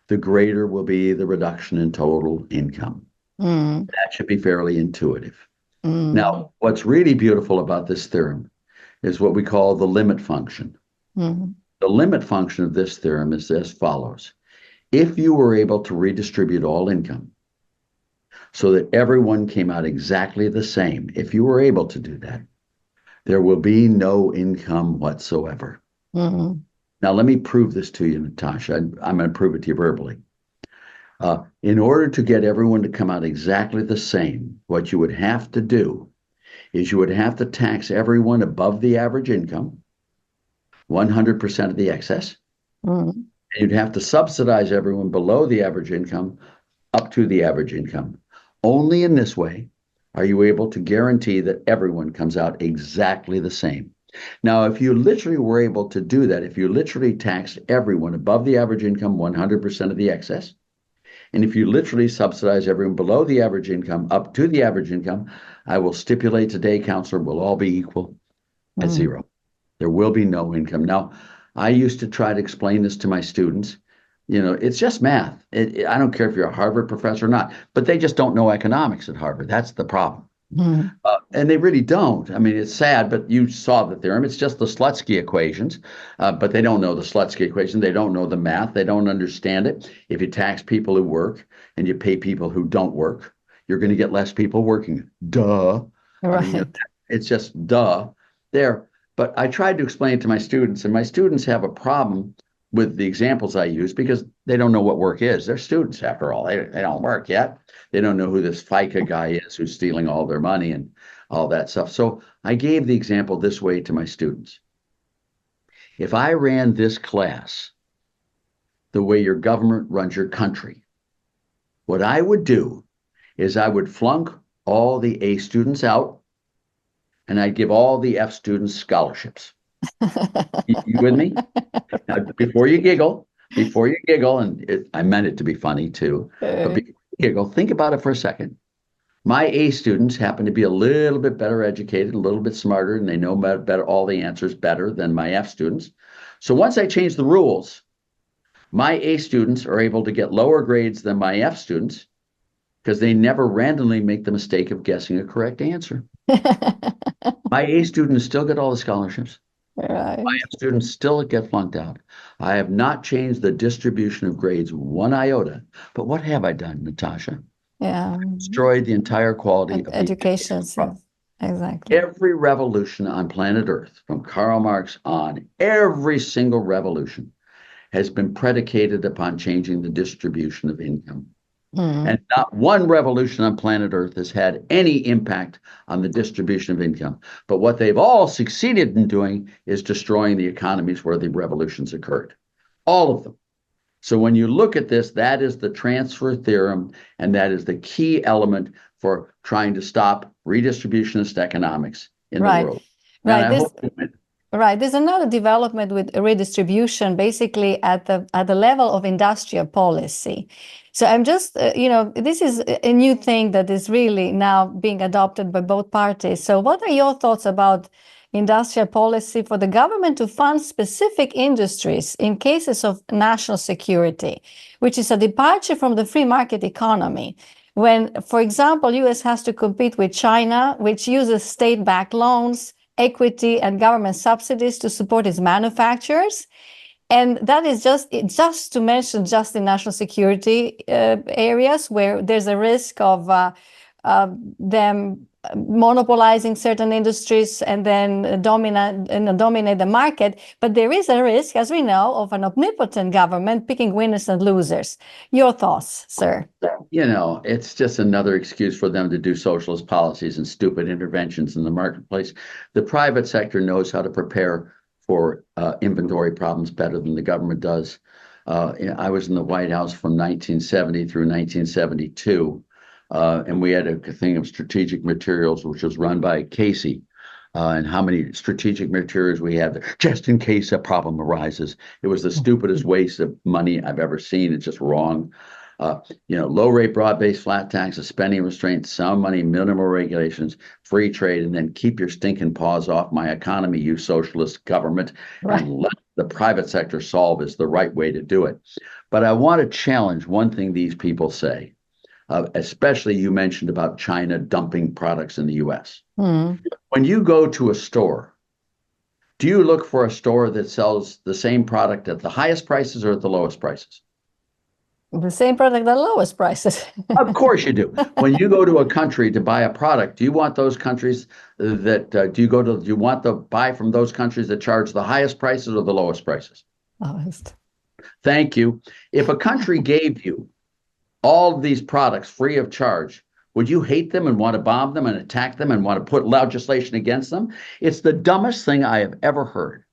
the greater will be the reduction in total income. That should be fairly intuitive. Now, what's really beautiful about this theorem is what we call the limit function. The limit function of this theorem is as follows. If you were able to redistribute all income so that everyone came out exactly the same, if you were able to do that, there will be no income whatsoever. Now, let me prove this to you, Natasha. I'm going to prove it to you verbally. In order to get everyone to come out exactly the same, what you would have to do is you would have to tax everyone above the average income, 100% of the excess. And you'd have to subsidize everyone below the average income up to the average income. Only in this way are you able to guarantee that everyone comes out exactly the same. Now, if you literally were able to do that, if you literally taxed everyone above the average income 100% of the excess, and if you literally subsidize everyone below the average income up to the average income, I will stipulate today, counselor, will all be equal at zero. There will be no income. Now, I used to try to explain this to my students. It's just math. I don't care if you're a Harvard professor or not, but they just don't know economics at Harvard. That's the problem. And they really don't. I mean, it's sad, but you saw the theorem. It's just the Slutsky equations, but they don't know the Slutsky equation. They don't know the math. They don't understand it. If you tax people who work and you pay people who don't work, you're going to get less people working. Duh. Right. I mean, it's just duh there. But I tried to explain it to my students, and my students have a problem with the examples I use because they don't know what work is. They're students, after all. They don't work yet. They don't know who this FICA guy is who's stealing all their money and all that stuff. So I gave the example this way to my students. If I ran this class the way your government runs your country, what I would do is I would flunk all the A students out, and I'd give all the F students scholarships. You with me? Now, before you giggle, and I meant it to be funny too, but before you giggle, think about it for a second. My A students happen to be a little bit better educated, a little bit smarter, and they know better all the answers better than my F students. So once I change the rules, my A students are able to get lower grades than my F students because they never randomly make the mistake of guessing a correct answer. My A students still get all the scholarships. Right. My F students still get flunked out. I have not changed the distribution of grades one iota. But what have I done, Natasha? Yeah. Destroyed the entire quality of education. Exactly. Every revolution on planet Earth, from Karl Marx on, every single revolution has been predicated upon changing the distribution of income. And not one revolution on planet Earth has had any impact on the distribution of income. But what they've all succeeded in doing is destroying the economies where the revolutions occurred. All of them. So when you look at this, that is the transfer theorem, and that is the key element for trying to stop redistributionist economics in the world. Right. Right. There's another development with redistribution, basically at the level of industrial policy. So I'm just, this is a new thing that is really now being adopted by both parties. So what are your thoughts about industrial policy for the government to fund specific industries in cases of national security, which is a departure from the free market economy? When, for example, US has to compete with China, which uses state-backed loans, equity, and government subsidies to support its manufacturers. And that is just to mention just the national security areas where there's a risk of them monopolizing certain industries and then dominate the market. But there is a risk, as we know, of an omnipotent government picking winners and losers. Your thoughts, sir? It's just another excuse for them to do socialist policies and stupid interventions in the marketplace. The private sector knows how to prepare for inventory problems better than the government does. I was in the White House from 1970 through 1972. And we had a thing of strategic materials, which was run by Casey, and how many strategic materials we had just in case a problem arises. It was the stupidest waste of money I've ever seen. It's just wrong. Low rate, broad-based flat taxes, spending restraints, sound money, minimal regulations, free trade, and then keep your stinking paws off my economy, you socialist government, right, and let the private sector solve is the right way to do it. But I want to challenge one thing these people say. Especially you mentioned about China dumping products in the U.S. When you go to a store, do you look for a store that sells the same product at the highest prices or at the lowest prices? The same product at the lowest prices. Of course you do. When you go to a country to buy a product, do you want those countries that, do you want to buy from those countries that charge the highest prices or the lowest prices? Lowest. Thank you. If a country gave you all of these products free of charge, would you hate them and want to bomb them and attack them and want to put legislation against them? It's the dumbest thing I have ever heard.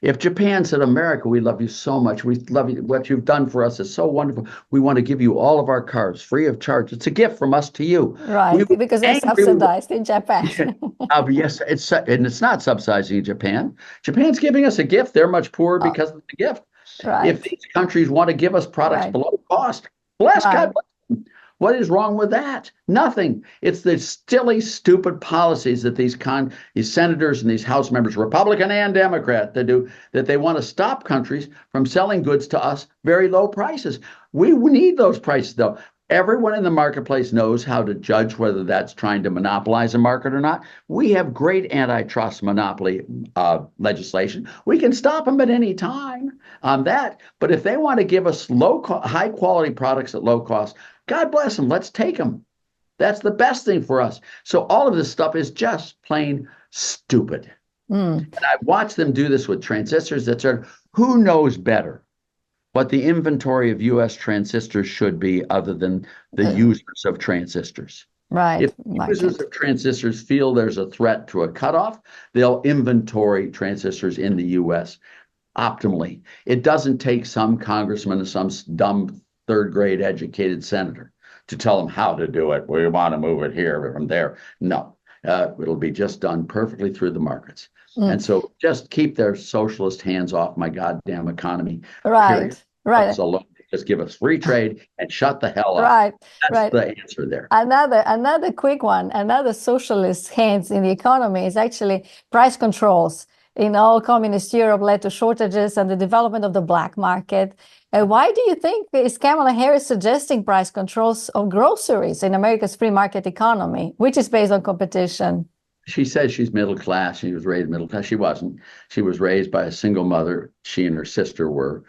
If Japan said, America, we love you so much. We love you. What you've done for us is so wonderful. We want to give you all of our cars free of charge. It's a gift from us to you. Right, because they're subsidized in Japan. Yes, it's not subsidizing in Japan. Japan's giving us a gift. They're much poorer because of the gift. Right. If these countries want to give us products below cost, bless God. What is wrong with that? Nothing. It's the silly, stupid policies that these senators and these House members, Republican and Democrat, that they want to stop countries from selling goods to us very low prices. We need those prices, though. Everyone in the marketplace knows how to judge whether that's trying to monopolize a market or not. We have great antitrust monopoly legislation. We can stop them at any time on that. But if they want to give us high quality products at low cost, God bless them. Let's take them. That's the best thing for us. So all of this stuff is just plain stupid. And I watched them do this with transistors. Who knows better what the inventory of U.S. transistors should be other than the users of transistors? Right. If users of transistors feel there's a threat to a cutoff, they'll inventory transistors in the U.S. optimally. It doesn't take some congressman or some dumb third-grade educated senator to tell them how to do it. We want to move it here or from there. No, it'll be just done perfectly through the markets. And so just keep their socialist hands off my goddamn economy. Right, period. right. So just give us free trade and shut the hell up. Right, That's the answer there. Another quick one, another socialist hands in the economy is actually price controls. In all communist Europe led to shortages and the development of the black market. Why do you think is Kamala Harris suggesting price controls of groceries in America's free market economy, which is based on competition? She says she's middle class. She was raised middle class. She wasn't. She was raised by a single mother. She and her sister were.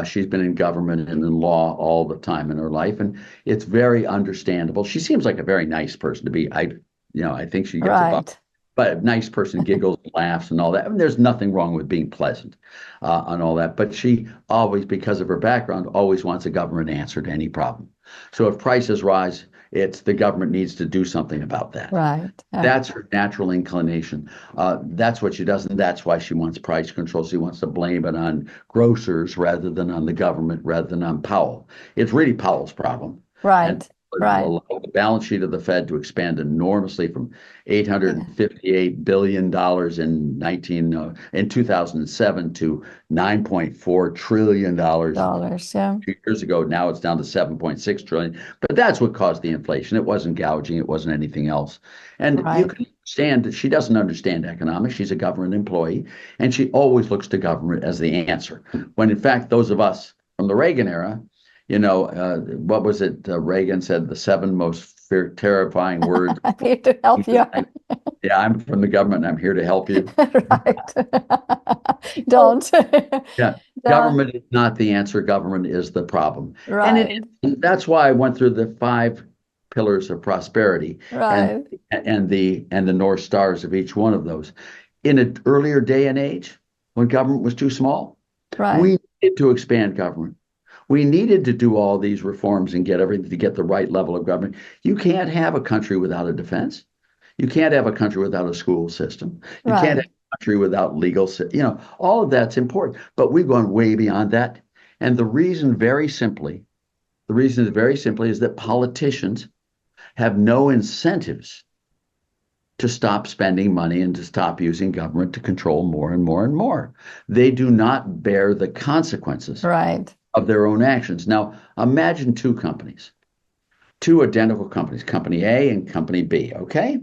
She's been in government and in law all the time in her life, and it's very understandable. She seems like a very nice person to be. I think she gets about. But a nice person, giggles and laughs and all that. I mean, there's nothing wrong with being pleasant and all that. But she always, because of her background, always wants a government answer to any problem. So if prices rise, it's the government needs to do something about that. Right. That's her natural inclination. That's what she does, and that's why she wants price control. She wants to blame it on grocers rather than on the government, rather than on Powell. It's really Powell's problem. Right. And Right. allowed the balance sheet of the Fed to expand enormously from $858 billion in 2007 to $9.4 trillion Dollars, yeah. 2 years ago. Now it's down to 7.6 trillion. But that's what caused the inflation. It wasn't gouging. It wasn't anything else. And you Right. can understand that she doesn't understand economics. She's a government employee, and she always looks to government as the answer. When in fact, those of us from the Reagan era, what was it? Reagan said the seven most terrifying words. I'm here to help you. Yeah, I'm from the government and I'm here to help you. Right. Don't. Yeah, government is not the answer. Government is the problem. Right. And that's why I went through the 5 pillars of prosperity Right. and the North Stars of each one of those. In an earlier day and age, when government was too small, Right. we needed to expand government. We needed to do all these reforms and get everything to get the right level of government. You can't have a country without a defense. You can't have a country without a school system. You Right. can't have a country without legal, all of that's important. But we've gone way beyond that. And the reason very simply is that politicians have no incentives to stop spending money and to stop using government to control more and more and more. They do not bear the consequences Right. of their own actions. Now, imagine two identical companies, Company A and Company B, okay?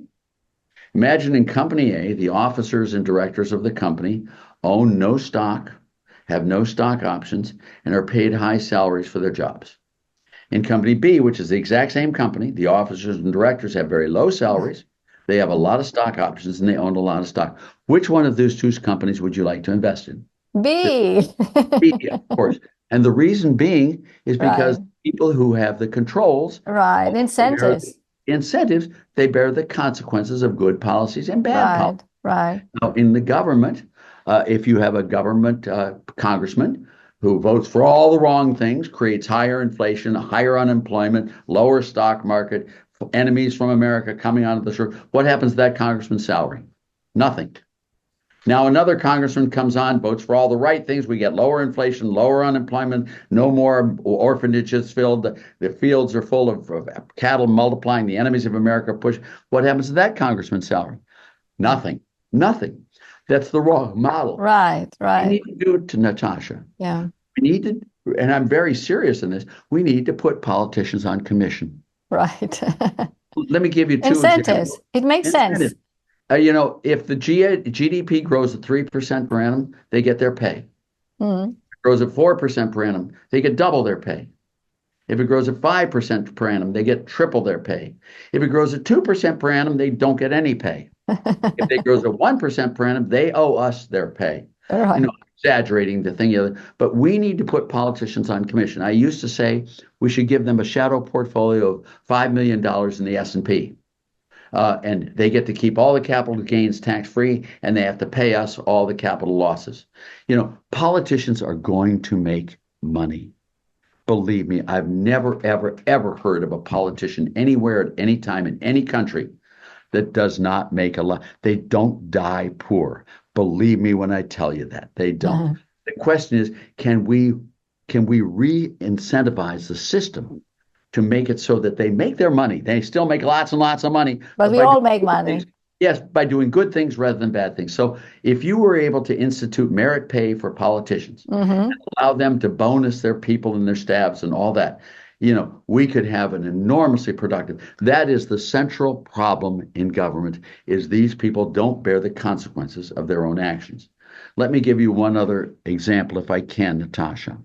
Imagine in Company A, the officers and directors of the company own no stock, have no stock options, and are paid high salaries for their jobs. In Company B, which is the exact same company, the officers and directors have very low salaries, they have a lot of stock options, and they own a lot of stock. Which one of those two companies would you like to invest in? B. B, of course. And the reason being is because Right. people who have the controls, Right. incentives, they bear the consequences of good policies and bad policies. Right. Now, in the government, if you have a government congressman who votes for all the wrong things, creates higher inflation, higher unemployment, lower stock market, enemies from America coming onto the shore, what happens to that congressman's salary? Nothing. Now another congressman comes on, votes for all the right things. We get lower inflation, lower unemployment, no more orphanages filled. The fields are full of cattle multiplying. The enemies of America push. What happens to that congressman's salary? Nothing. Nothing. That's the wrong model. Right. We need to do it to Natasha. Yeah. We need to, and I'm very serious in this, we need to put politicians on commission. Right. Let me give you two incentives. examples. It makes sense. If the GDP grows at 3% per annum, they get their pay. Mm. If it grows at 4% per annum, they get double their pay. If it grows at 5% per annum, they get triple their pay. If it grows at 2% per annum, they don't get any pay. If it grows at 1% per annum, they owe us their pay. Right. Exaggerating the thing, but we need to put politicians on commission. I used to say we should give them a shadow portfolio of $5 million in the S&P. And they get to keep all the capital gains tax-free, and they have to pay us all the capital losses. Politicians are going to make money. Believe me, I've never, ever, ever heard of a politician anywhere at any time in any country that does not make a lot. They don't die poor. Believe me when I tell you that. They don't. The question is, can we re-incentivize the system to make it so that they make their money? They still make lots and lots of money. But we all make money. Yes, by doing good things rather than bad things. So if you were able to institute merit pay for politicians, and allow them to bonus their people and their staffs and all that, we could have an enormously productive. That is the central problem in government, is these people don't bear the consequences of their own actions. Let me give you one other example, if I can, Natasha.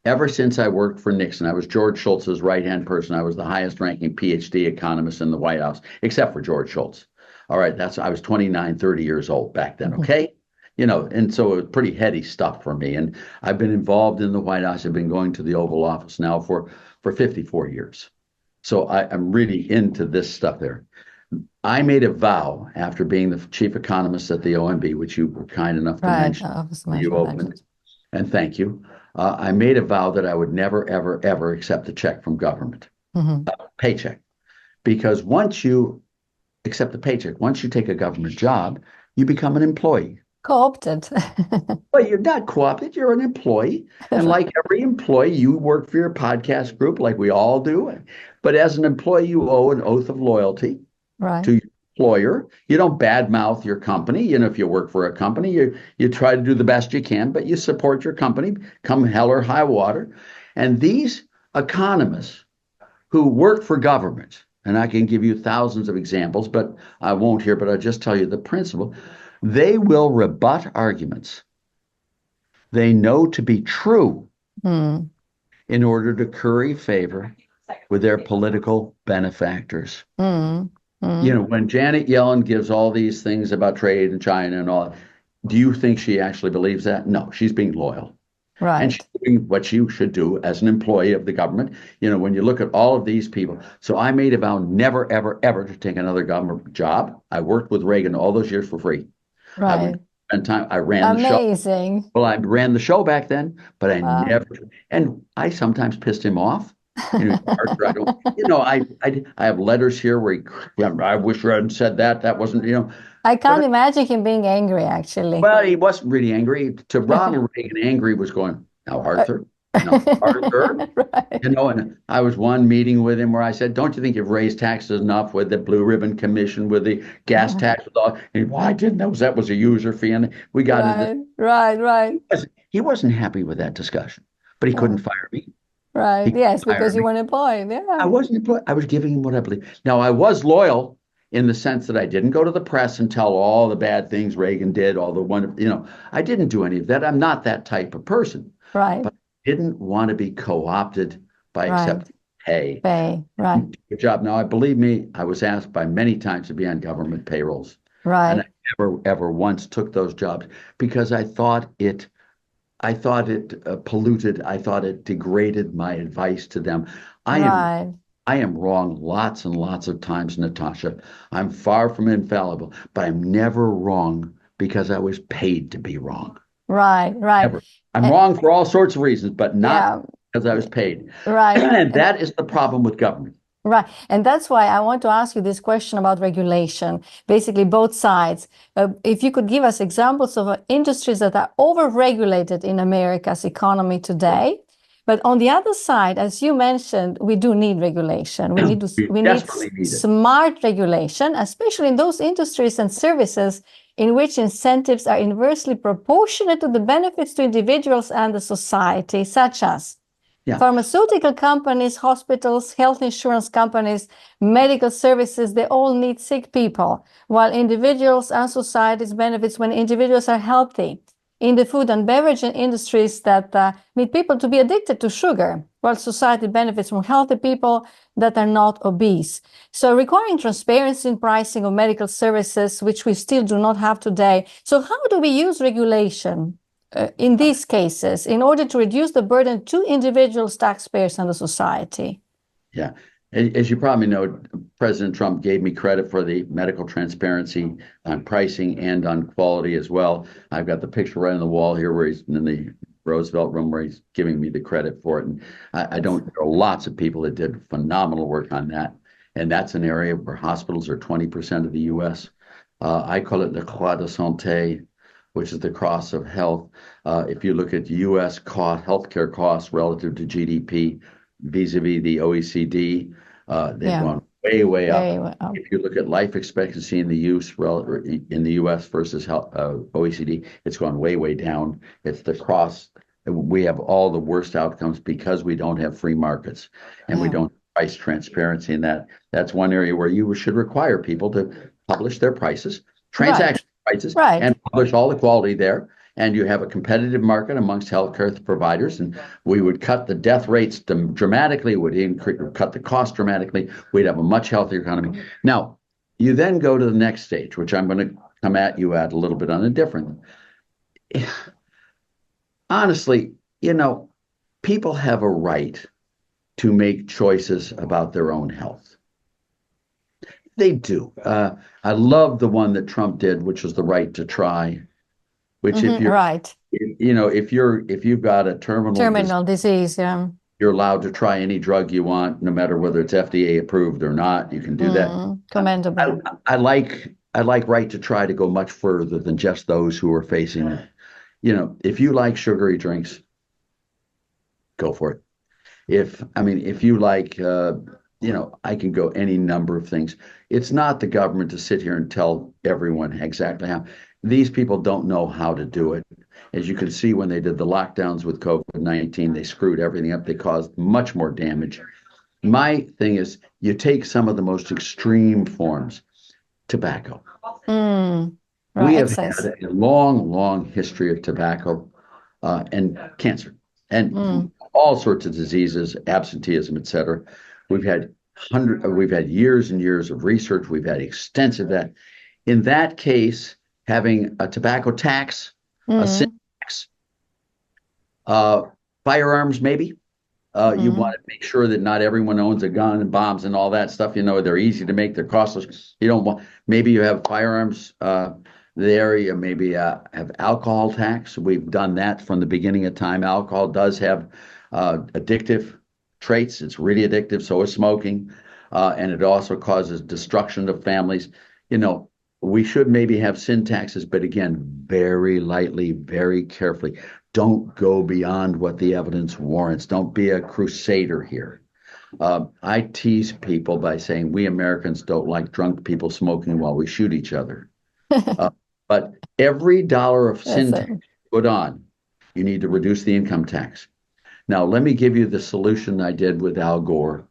Ever since I worked for Nixon, I was George Shultz's right-hand person. I was the highest-ranking PhD economist in the White House, except for George Shultz. All right, I was 29, 30 years old back then, okay? And so it was pretty heady stuff for me. And I've been involved in the White House. I've been going to the Oval Office now for 54 years. So I'm really into this stuff there. I made a vow after being the chief economist at the OMB, which you were kind enough to mention. You opened, and thank you. I made a vow that I would never, ever, ever accept a check from government, a paycheck. Because once you accept the paycheck, once you take a government job, you become an employee. Co-opted. Well, you're not co-opted, you're an employee. And like every employee, you work for your podcast group like we all do. But as an employee, you owe an oath of loyalty Right. to your employer. You don't badmouth your company. You know, if you work for a company, you try to do the best you can, but you support your company, come hell or high water. And these economists who work for government, and I can give you thousands of examples, but I won't here, but I'll just tell you the principle. They will rebut arguments they know to be true Mm. in order to curry favor with their political benefactors. Mm. Mm. You know, when Janet Yellen gives all these things about trade and China and all, do you think she actually believes that? No, she's being loyal. And Right. she's doing what she should do as an employee of the government. You know, when you look at all of these people. So I made a vow never, ever, ever to take another government job. I worked with Reagan all those years for free. I Right. would spend time, I ran the show. Amazing. Well, I ran the show back then, but I Wow. never, and I sometimes pissed him off. You know, Arthur, I don't, you know, I have letters here where I wish I hadn't said that. That wasn't, you know, I but can't imagine him being angry, actually. well, he wasn't really angry. To Ronald Reagan, angry was going, now, Arthur, no, Arthur. Right. You know, and I was one meeting with him where I said, don't you think you've raised taxes enough with the Blue Ribbon Commission, with the gas tax, with all, and well, I didn't know that was a user fee, and we got into Right. he wasn't happy with that discussion, but he couldn't fire me. Right. He couldn't Yes, fire because you me. were employed. I Yeah. wasn't employed. I was giving him what I believe. Now, I was loyal in the sense that I didn't go to the press and tell all the bad things Reagan did, all the one, you know, I didn't do any of that. I'm not that type of person, Right. but I didn't want to be co-opted by Right. accepting pay. Pay. Right. Good job. Now, I believe me, I was asked by many times to be on government payrolls, and Right. I never, ever once took those jobs because I thought it polluted. I thought it degraded my advice to them. I am Right. I am wrong lots and lots of times, Natasha. I'm far from infallible, but I'm never wrong because I was paid to be wrong. Right. Never. I'm wrong for all sorts of reasons, but not because I was paid. Right. And that is the problem with government. Right. And that's why I want to ask you this question about regulation, basically both sides. If you could give us examples of industries that are overregulated in America's economy today. But on the other side, as you mentioned, we do need regulation. We need smart regulation, especially in those industries and services in which incentives are inversely proportionate to the benefits to individuals and the society, such as pharmaceutical companies, hospitals, health insurance companies, medical services. They all need sick people, while individuals and societies benefits when individuals are healthy. In the food and beverage industries that need people to be addicted to sugar, while society benefits from healthy people that are not obese. So requiring transparency in pricing of medical services, which we still do not have today. So how do we use regulation in these cases in order to reduce the burden to individuals, taxpayers, and the society? Yeah. As you probably know, President Trump gave me credit for the medical transparency on pricing and on quality as well. I've got the picture right on the wall here where he's in the Roosevelt room where he's giving me the credit for it. And I don't know lots of people that did phenomenal work on that. And that's an area where hospitals are 20% of the U.S. I call it the Croix de Santé, which is the cross of health. If you look at U.S. healthcare costs relative to GDP, vis-a-vis the OECD, they've gone way up. If you look at life expectancy in the U.S. versus OECD, it's gone way down. It's the cross. We have all the worst outcomes because we don't have free markets and we don't have price transparency. And that's one area where you should require people to publish their prices, transaction prices, and publish all the quality there. And you have a competitive market amongst healthcare providers, and we would cut the death rates dramatically, cut the cost dramatically. We'd have a much healthier economy. Now, you then go to the next stage, which I'm going to come at you at a little bit on a different. Honestly, you know, people have a right to make choices about their own health. They do. I love the one that Trump did, which was the right to try. Which if you're if you've got a terminal disease, you're allowed to try any drug you want, no matter whether it's FDA approved or not. You can do that. Commendable. I like I like right to try to go much further than just those who are facing it. You know, if you like sugary drinks, go for it. If you like, I can go any number of things. It's not the government to sit here and tell everyone exactly how. These people don't know how to do it. As you can see, when they did the lockdowns with COVID-19, they screwed everything up. They caused much more damage. My thing is, you take some of the most extreme forms, tobacco. We have Excess. had a long, long history of tobacco and cancer and all sorts of diseases, absenteeism, et cetera. We've had years and years of research. We've had extensive that. In that case, having a tobacco tax, a sin tax, firearms, maybe. You want to make sure that not everyone owns a gun and bombs and all that stuff. You know, they're easy to make, they're costless. You don't want, maybe you have firearms there. You maybe have alcohol tax. We've done that from the beginning of time. Alcohol does have addictive traits. It's really addictive. So is smoking. And it also causes destruction of families. You know, we should maybe have sin taxes, but again, very lightly, very carefully. Don't go beyond what the evidence warrants. Don't be a crusader here. I tease people by saying we Americans don't like drunk people smoking while we shoot each other. But every dollar of sin tax put on, you need to reduce the income tax. Now, let me give you the solution I did with Al Gore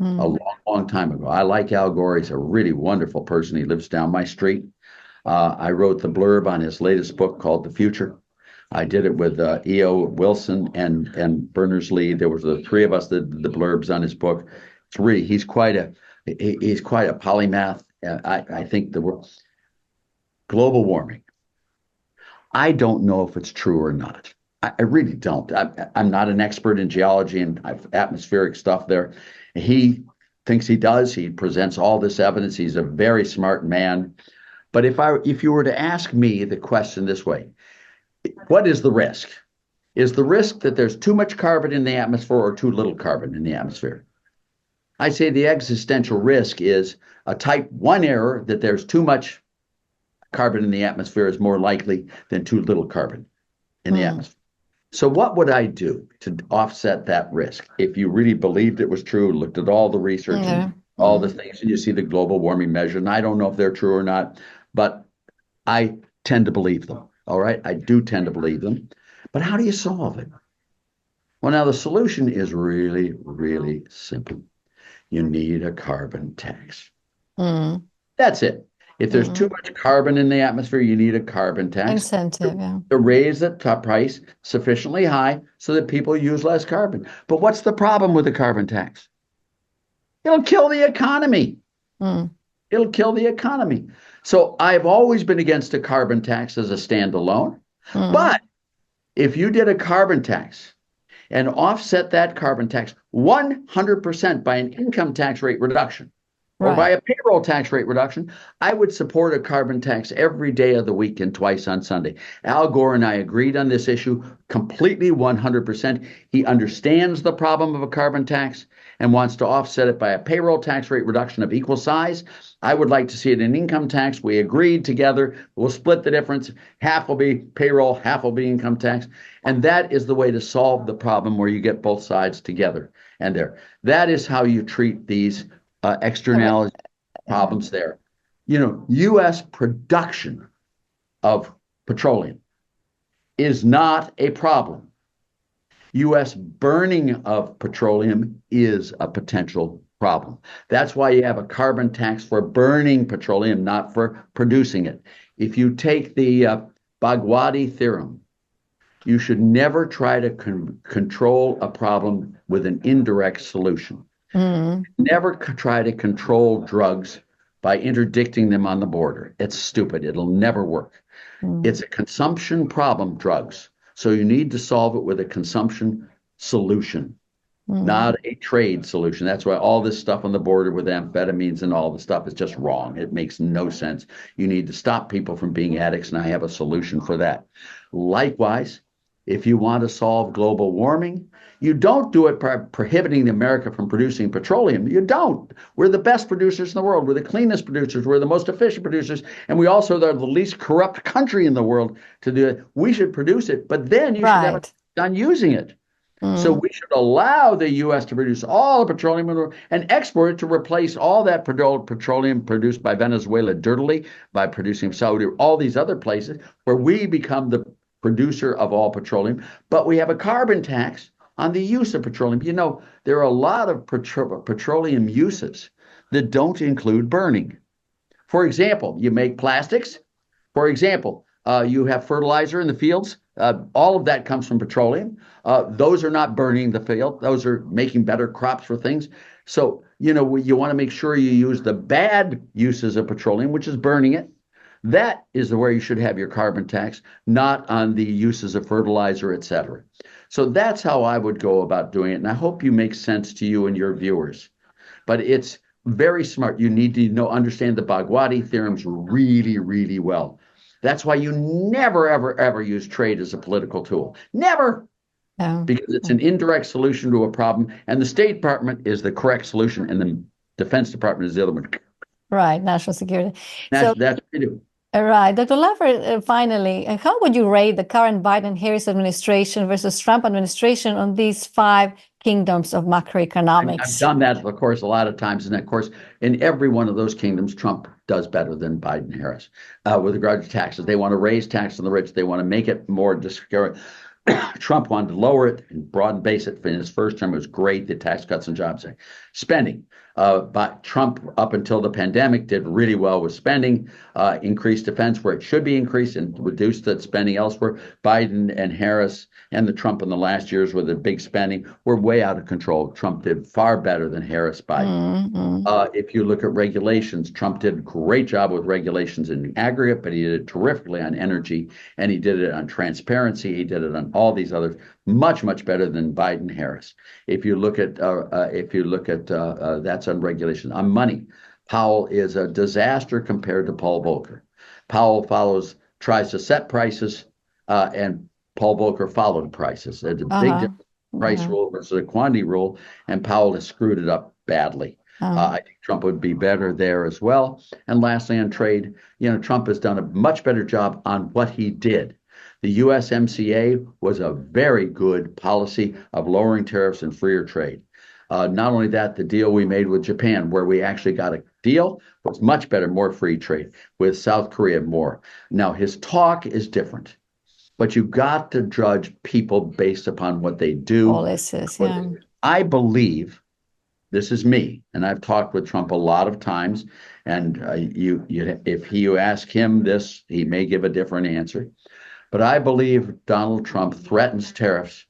a long, long time ago. I like Al Gore. He's a really wonderful person. He lives down my street. I wrote the blurb on his latest book called The Future. I did it with E.O. Wilson and Berners-Lee. There was the three of us that did the blurbs on his book. It's really, he's quite a polymath. I think the global warming. I don't know if it's true or not. I really don't. I'm not an expert in geology and atmospheric stuff there. He thinks he does. He presents all this evidence. He's a very smart man. But if you were to ask me the question this way, what is the risk? Is the risk that there's too much carbon in the atmosphere or too little carbon in the atmosphere? I say the existential risk is a type 1 error, that there's too much carbon in the atmosphere is more likely than too little carbon in the atmosphere. So what would I do to offset that risk? If you really believed it was true, looked at all the research and all the things, and you see the global warming measure, and I don't know if they're true or not, but I tend to believe them. All right, I do tend to believe them. But how do you solve it? Well, now the solution is really, really simple. You need a carbon tax. That's it. If there's too much carbon in the atmosphere, you need a carbon tax. Incentive, to raise the top price sufficiently high so that people use less carbon. But what's the problem with the carbon tax? It'll kill the economy. It'll kill the economy. So I've always been against a carbon tax as a standalone. But if you did a carbon tax and offset that carbon tax 100% by an income tax rate reduction, or by a payroll tax rate reduction, I would support a carbon tax every day of the week and twice on Sunday. Al Gore and I agreed on this issue completely, 100%. He understands the problem of a carbon tax and wants to offset it by a payroll tax rate reduction of equal size. I would like to see it in income tax. We agreed together. We'll split the difference. Half will be payroll, half will be income tax. And that is the way to solve the problem, where you get both sides together. And there, that is how you treat these externality problems there. You know, U.S. production of petroleum is not a problem. U.S. burning of petroleum is a potential problem. That's why you have a carbon tax for burning petroleum, not for producing it. If you take the Bhagwati theorem, you should never try to control a problem with an indirect solution. Never try to control drugs by interdicting them on the border. It's stupid. It'll never work. It's a consumption problem, drugs. So you need to solve it with a consumption solution, not a trade solution. That's why all this stuff on the border with amphetamines and all the stuff is just wrong. It makes no sense. You need to stop people from being addicts, and I have a solution for that. Likewise, If you want to solve global warming, you don't do it by prohibiting America from producing petroleum. You don't. We're the best producers in the world. We're the cleanest producers. We're the most efficient producers. And we also are the least corrupt country in the world to do it. We should produce it, but then you should have it done using it. So we should allow the U.S. to produce all the petroleum and export it to replace all that petroleum produced by Venezuela dirtily, by producing Saudi, all these other places where we become the producer of all petroleum. But we have a carbon tax on the use of petroleum. You know, there are a lot of petroleum uses that don't include burning. For example, you make plastics. For example, you have fertilizer in the fields. All of that comes from petroleum. Those are not burning the field. Those are making better crops for things. So, you know, you want to make sure you use the bad uses of petroleum, which is burning it. That is where you should have your carbon tax, not on the uses of fertilizer, et cetera. So that's how I would go about doing it. And I hope you make sense to you and your viewers. But it's very smart. You need to understand the Bhagwati theorems really, really well. That's why you never, ever, ever use trade as a political tool. Never. Because it's an indirect solution to a problem. And the State Department is the correct solution. And the Defense Department is the other one. Right. National security. That's what we do. Right. Dr. Laffer, finally, how would you rate the current Biden-Harris administration versus Trump administration on these 5 kingdoms of macroeconomics? I've done that, of course, a lot of times. And of course, in every one of those kingdoms, Trump does better than Biden-Harris with regard to taxes. They want to raise taxes on the rich. They want to make it more discouraging. Trump wanted to lower it and broaden base it. In his first term, it was great, the Tax Cuts and Jobs Act. Spending. But Trump, up until the pandemic, did really well with spending, increased defense where it should be increased and reduced the spending elsewhere. Biden and Harris and the Trump in the last years with the big spending were way out of control. Trump did far better than Harris, Biden. If you look at regulations, Trump did a great job with regulations in aggregate, but he did it terrifically on energy, and he did it on transparency. He did it on all these others, much, much better than Biden-Harris. If you look at that's on regulation. On money, Powell is a disaster compared to Paul Volcker. Powell tries to set prices, and Paul Volcker followed prices. There's a big difference. Price rule versus a quantity rule, and Powell has screwed it up badly. I think Trump would be better there as well. And lastly, on trade, Trump has done a much better job on what he did. The USMCA was a very good policy of lowering tariffs and freer trade. Not only that, the deal we made with Japan, where we actually got a deal, was much better, more free trade. With South Korea, more. Now, his talk is different, but you got to judge people based upon what they do. Policies, yeah. I believe, this is me, and I've talked with Trump a lot of times, and if you ask him this, he may give a different answer. But I believe Donald Trump threatens tariffs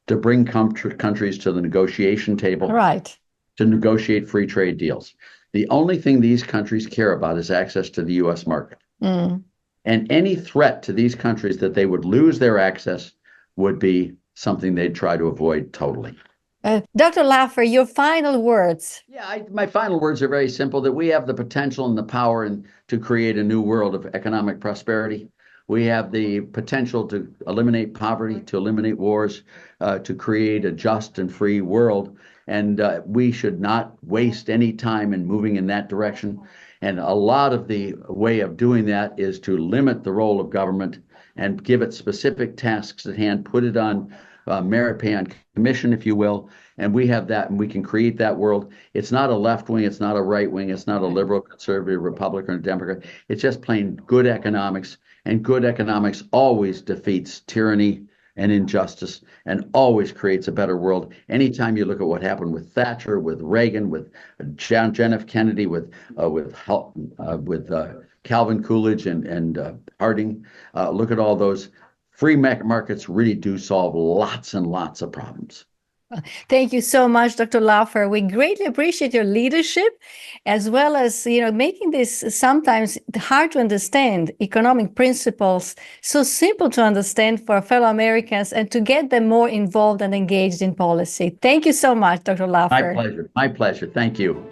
to bring countries to the negotiation table, to negotiate free trade deals. The only thing these countries care about is access to the U.S. market. And any threat to these countries that they would lose their access would be something they'd try to avoid totally. Dr. Laffer, your final words. Yeah, my final words are very simple, that we have the potential and the power to create a new world of economic prosperity. We have the potential to eliminate poverty, to eliminate wars, to create a just and free world. And we should not waste any time in moving in that direction. And a lot of the way of doing that is to limit the role of government and give it specific tasks at hand, put it on merit pay on commission, if you will. And we have that, and we can create that world. It's not a left wing, it's not a right wing, it's not a liberal, conservative, Republican, or Democrat. It's just plain good economics. And good economics always defeats tyranny and injustice and always creates a better world. Anytime you look at what happened with Thatcher, with Reagan, with John F. Kennedy, with Calvin Coolidge and Harding, look at all those. Free markets really do solve lots and lots of problems. Thank you so much, Dr. Laffer. We greatly appreciate your leadership, as well as making this sometimes hard to understand economic principles so simple to understand for fellow Americans and to get them more involved and engaged in policy. Thank you so much, Dr. Laffer. My pleasure. My pleasure. Thank you.